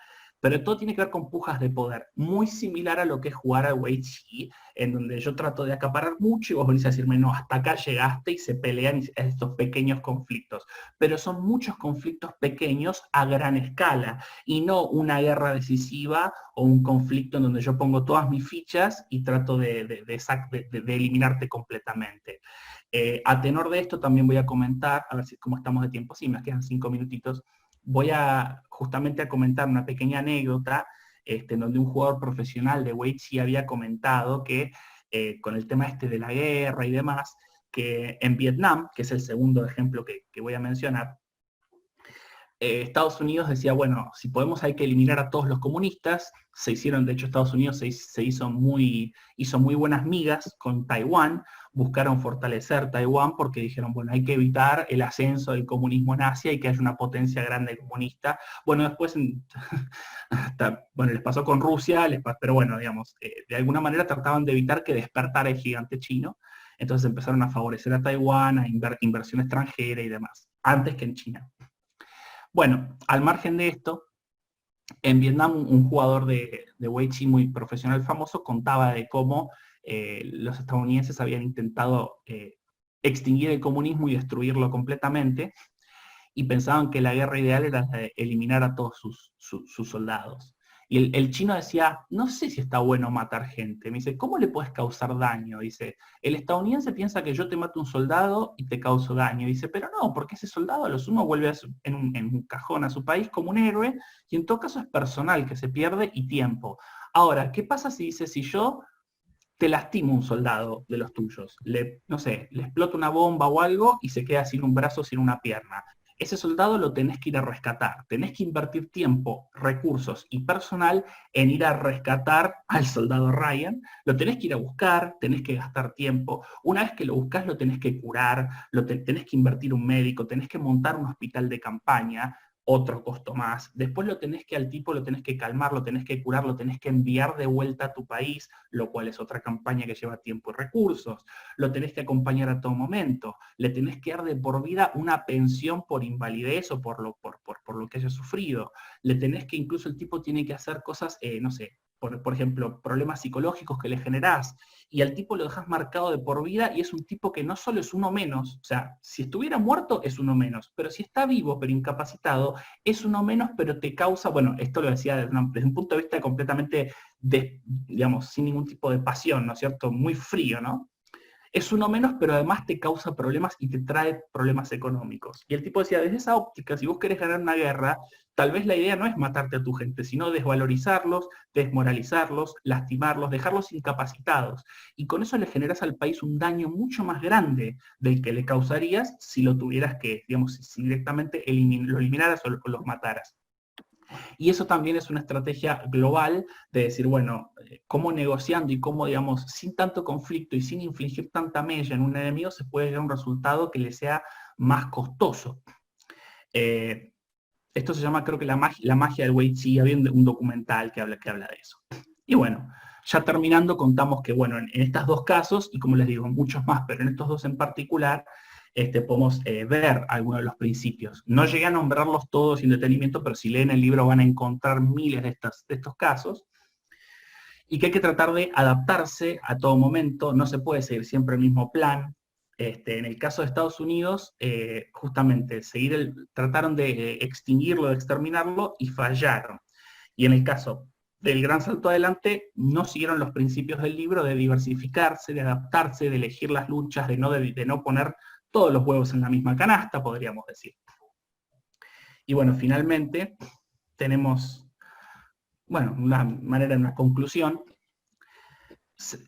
pero todo tiene que ver con pujas de poder, muy similar a lo que es jugar a Weiqi, en donde yo trato de acaparar mucho y vos venís a decirme, no, hasta acá llegaste, y se pelean estos pequeños conflictos. Pero son muchos conflictos pequeños a gran escala, y no una guerra decisiva o un conflicto en donde yo pongo todas mis fichas y trato de eliminarte completamente. A tenor de esto también voy a comentar, a ver cómo estamos de tiempo, sí, me quedan 5 minutitos, voy justamente a comentar una pequeña anécdota en donde un jugador profesional de Weiqi había comentado que con el tema de la guerra y demás, que en Vietnam, que es el segundo ejemplo que voy a mencionar, Estados Unidos decía, bueno, si podemos hay que eliminar a todos los comunistas. Se hicieron, de hecho Estados Unidos hizo muy buenas migas con Taiwán, buscaron fortalecer Taiwán porque dijeron, bueno, hay que evitar el ascenso del comunismo en Asia y que haya una potencia grande comunista. Bueno, después, les pasó con Rusia, pero bueno, digamos, de alguna manera trataban de evitar que despertara el gigante chino, entonces empezaron a favorecer a Taiwán, a inversión extranjera y demás, antes que en China. Bueno, al margen de esto, en Vietnam un jugador de Weiqi muy profesional famoso contaba de cómo los estadounidenses habían intentado extinguir el comunismo y destruirlo completamente, y pensaban que la guerra ideal era eliminar a todos sus soldados. Y el chino decía, no sé si está bueno matar gente. Me dice, ¿cómo le puedes causar daño? Dice, el estadounidense piensa que yo te mato un soldado y te causo daño. Dice, pero no, porque ese soldado a lo sumo vuelve en un cajón a su país como un héroe, y en todo caso es personal que se pierde y tiempo. Ahora, ¿qué pasa si yo te lastimo un soldado de los tuyos? No sé, le explota una bomba o algo y se queda sin un brazo, sin una pierna. Ese soldado lo tenés que ir a rescatar, tenés que invertir tiempo, recursos y personal en ir a rescatar al soldado Ryan, lo tenés que ir a buscar, tenés que gastar tiempo, una vez que lo buscas lo tenés que curar, tenés que invertir un médico, tenés que montar un hospital de campaña, otro costo más. Después al tipo lo tenés que calmar, lo tenés que curar, lo tenés que enviar de vuelta a tu país, lo cual es otra campaña que lleva tiempo y recursos. Lo tenés que acompañar a todo momento. Le tenés que dar de por vida una pensión por invalidez o por lo que haya sufrido. Le tenés que, incluso el tipo tiene que hacer cosas, no sé, por ejemplo, problemas psicológicos que le generás, y al tipo lo dejas marcado de por vida, y es un tipo que no solo es uno menos, o sea, si estuviera muerto es uno menos, pero si está vivo pero incapacitado, es uno menos, pero te causa, bueno, esto lo decía desde un punto de vista completamente, digamos, sin ningún tipo de pasión, ¿no es cierto? Muy frío, ¿no? Es uno menos, pero además te causa problemas y te trae problemas económicos. Y el tipo decía, desde esa óptica, si vos querés ganar una guerra, tal vez la idea no es matarte a tu gente, sino desvalorizarlos, desmoralizarlos, lastimarlos, dejarlos incapacitados. Y con eso le generas al país un daño mucho más grande del que le causarías si lo tuvieras que, digamos, si directamente lo eliminaras o los mataras. Y eso también es una estrategia global de decir, bueno, cómo negociando y cómo, digamos, sin tanto conflicto y sin infligir tanta mella en un enemigo, se puede llegar a un resultado que le sea más costoso. Esto se llama, creo que la magia del Wei Chi. Había un documental que habla de eso. Y bueno, ya terminando, contamos que, bueno, en estos dos casos, y como les digo, muchos más, pero en estos dos en particular, podemos ver algunos de los principios. No llegué a nombrarlos todos sin detenimiento, pero si leen el libro van a encontrar miles de estos casos, y que hay que tratar de adaptarse a todo momento. No se puede seguir siempre el mismo plan. En el caso de Estados Unidos, justamente trataron de extinguirlo, de exterminarlo, y fallaron. Y en el caso del gran salto adelante, no siguieron los principios del libro de diversificarse, de adaptarse, de elegir las luchas, de no poner todos los huevos en la misma canasta, podríamos decir. Y bueno, finalmente tenemos, bueno, una conclusión.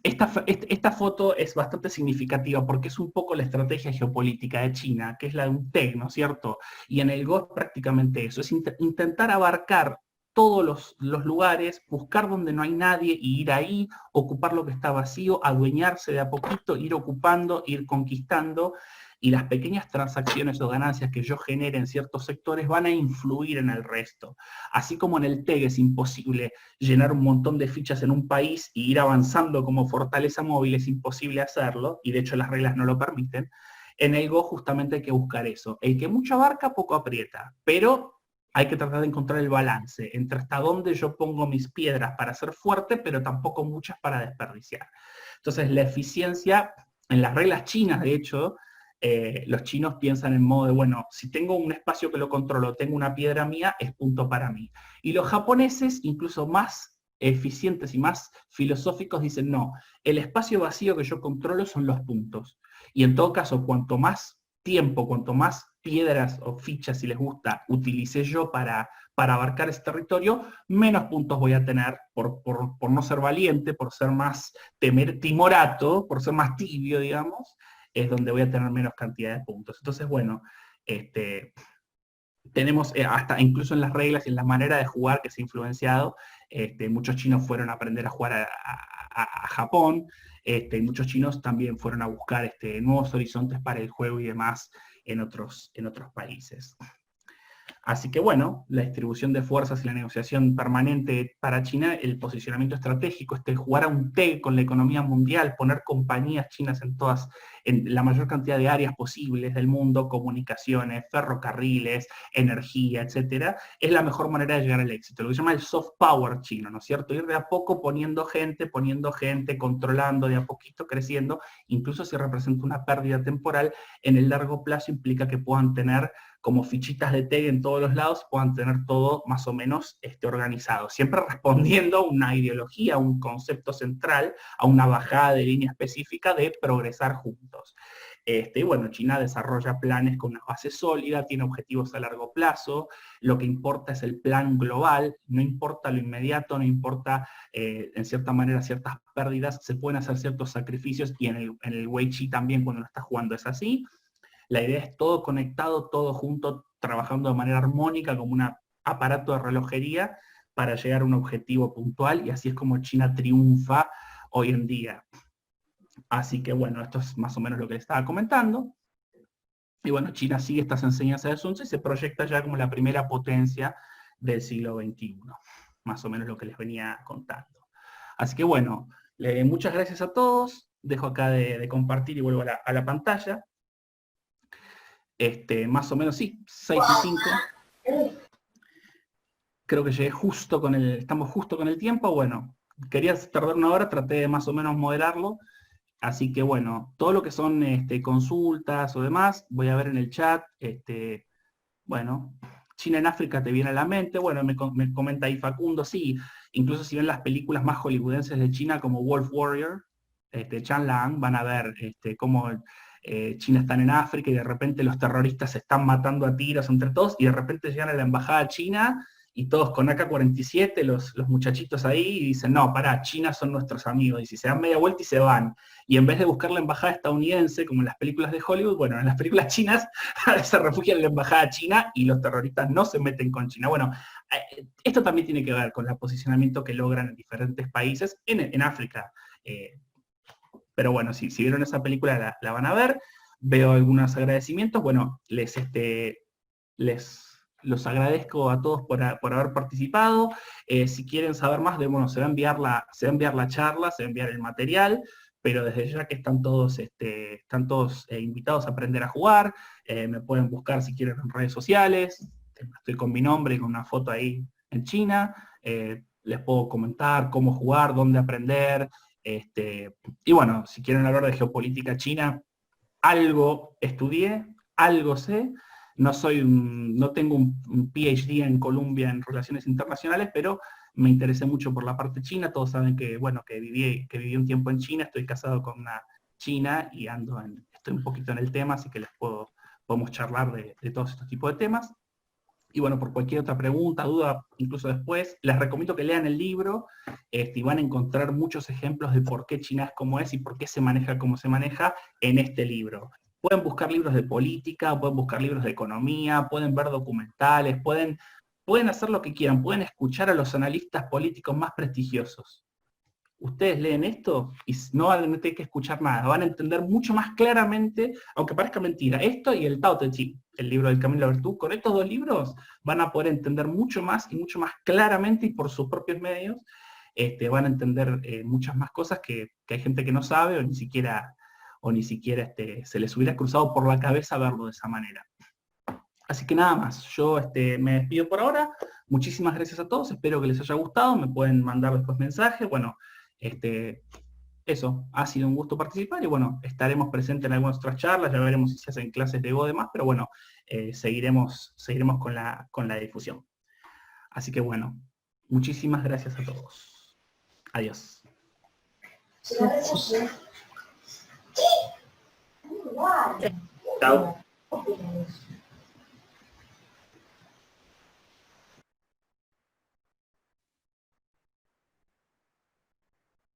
Esta foto es bastante significativa porque es un poco la estrategia geopolítica de China, que es la de un TEC, ¿no es cierto? Y en el Go es prácticamente eso, es intentar abarcar todos los lugares, buscar donde no hay nadie y ir ahí, ocupar lo que está vacío, adueñarse de a poquito, ir ocupando, ir conquistando, y las pequeñas transacciones o ganancias que yo genere en ciertos sectores van a influir en el resto. Así como en el TEG es imposible llenar un montón de fichas en un país y ir avanzando como fortaleza móvil, es imposible hacerlo, y de hecho las reglas no lo permiten. En el Go justamente hay que buscar eso. El que mucho abarca, poco aprieta, pero hay que tratar de encontrar el balance entre hasta dónde yo pongo mis piedras para ser fuerte, pero tampoco muchas para desperdiciar. Entonces la eficiencia, en las reglas chinas, de hecho, los chinos piensan en modo de, bueno, si tengo un espacio que lo controlo, tengo una piedra mía, es punto para mí. Y los japoneses, incluso más eficientes y más filosóficos, dicen, no, el espacio vacío que yo controlo son los puntos. Y en todo caso, cuanto más tiempo, cuanto más piedras o fichas, si les gusta, utilicé yo para abarcar ese territorio, menos puntos voy a tener por no ser valiente, por ser más timorato, por ser más tibio, digamos, es donde voy a tener menos cantidad de puntos. Entonces, bueno, tenemos hasta incluso en las reglas y en la manera de jugar que se ha influenciado, muchos chinos fueron a aprender a jugar a Japón, y muchos chinos también fueron a buscar nuevos horizontes para el juego y demás en otros países. Así que bueno, la distribución de fuerzas y la negociación permanente para China, el posicionamiento estratégico, jugar a un TEG con la economía mundial, poner compañías chinas en la mayor cantidad de áreas posibles del mundo, comunicaciones, ferrocarriles, energía, etcétera, es la mejor manera de llegar al éxito. Lo que se llama el soft power chino, ¿no es cierto? Ir de a poco poniendo gente, controlando, de a poquito creciendo, incluso si representa una pérdida temporal, en el largo plazo implica que puedan tener como fichitas de TEG en todos los lados, puedan tener todo más o menos organizado, siempre respondiendo a una ideología, a un concepto central, a una bajada de línea específica de progresar juntos. Y bueno, China desarrolla planes con una base sólida, tiene objetivos a largo plazo, lo que importa es el plan global, no importa lo inmediato, no importa en cierta manera ciertas pérdidas, se pueden hacer ciertos sacrificios, y en el Wei Chi también cuando lo estás jugando es así. La idea es todo conectado, todo junto, trabajando de manera armónica como un aparato de relojería para llegar a un objetivo puntual, y así es como China triunfa hoy en día. Así que bueno, esto es más o menos lo que les estaba comentando. Y bueno, China sigue estas enseñanzas de Sun Tzu y se proyecta ya como la primera potencia del siglo XXI, más o menos lo que les venía contando. Así que bueno, muchas gracias a todos, dejo acá de compartir y vuelvo a la pantalla. Más o menos sí, 6:05. Creo que llegué justo estamos justo con el tiempo, bueno, quería tardar una hora, traté de más o menos moderarlo. Así que bueno, todo lo que son consultas o demás, voy a ver en el chat. Bueno, China en África te viene a la mente. Bueno, me comenta ahí Facundo, sí, incluso si ven las películas más hollywoodenses de China como Wolf Warrior, Chan Lang, van a ver cómo China está en África y de repente los terroristas se están matando a tiros entre todos y de repente llegan a la embajada china y todos con AK-47, los muchachitos ahí, y dicen, no, pará, China son nuestros amigos, y si se dan media vuelta y se van. Y en vez de buscar la embajada estadounidense, como en las películas de Hollywood, bueno, en las películas chinas se refugian en la embajada china y los terroristas no se meten con China. Bueno, esto también tiene que ver con el posicionamiento que logran en diferentes países, en África. Pero bueno, si vieron esa película la van a ver. Veo algunos agradecimientos. Bueno, los agradezco a todos por haber participado. Si quieren saber más, bueno, se va a enviar la charla, se va a enviar el material, pero desde ya que están todos invitados a aprender a jugar. Me pueden buscar si quieren en redes sociales. Estoy con mi nombre y con una foto ahí en China. Les puedo comentar cómo jugar, dónde aprender. Y bueno, si quieren hablar de geopolítica china, algo estudié, algo sé. No tengo un PhD en Columbia en relaciones internacionales, pero me interesé mucho por la parte china. Todos saben que, bueno, que viví un tiempo en China, estoy casado con una china y estoy un poquito en el tema, así que podemos charlar de todos estos tipos de temas. Y bueno, por cualquier otra pregunta, duda, incluso después, les recomiendo que lean el libro y van a encontrar muchos ejemplos de por qué China es como es y por qué se maneja como se maneja en este libro. Pueden buscar libros de política, pueden buscar libros de economía, pueden ver documentales, pueden hacer lo que quieran, pueden escuchar a los analistas políticos más prestigiosos. Ustedes leen esto y no van a tener que escuchar nada, van a entender mucho más claramente, aunque parezca mentira, esto y el Tao Te Ching, el libro del Camino de la Virtud. Con estos dos libros van a poder entender mucho más y mucho más claramente y por sus propios medios van a entender muchas más cosas que hay gente que no sabe o ni siquiera se les hubiera cruzado por la cabeza verlo de esa manera. Así que nada más, yo me despido por ahora. Muchísimas gracias a todos, espero que les haya gustado, me pueden mandar después mensajes. Bueno, eso, ha sido un gusto participar y bueno, estaremos presentes en algunas otras charlas, ya veremos si se hacen clases de Go o demás, pero bueno, seguiremos con la difusión. Así que bueno, muchísimas gracias a todos. Adiós. Chao.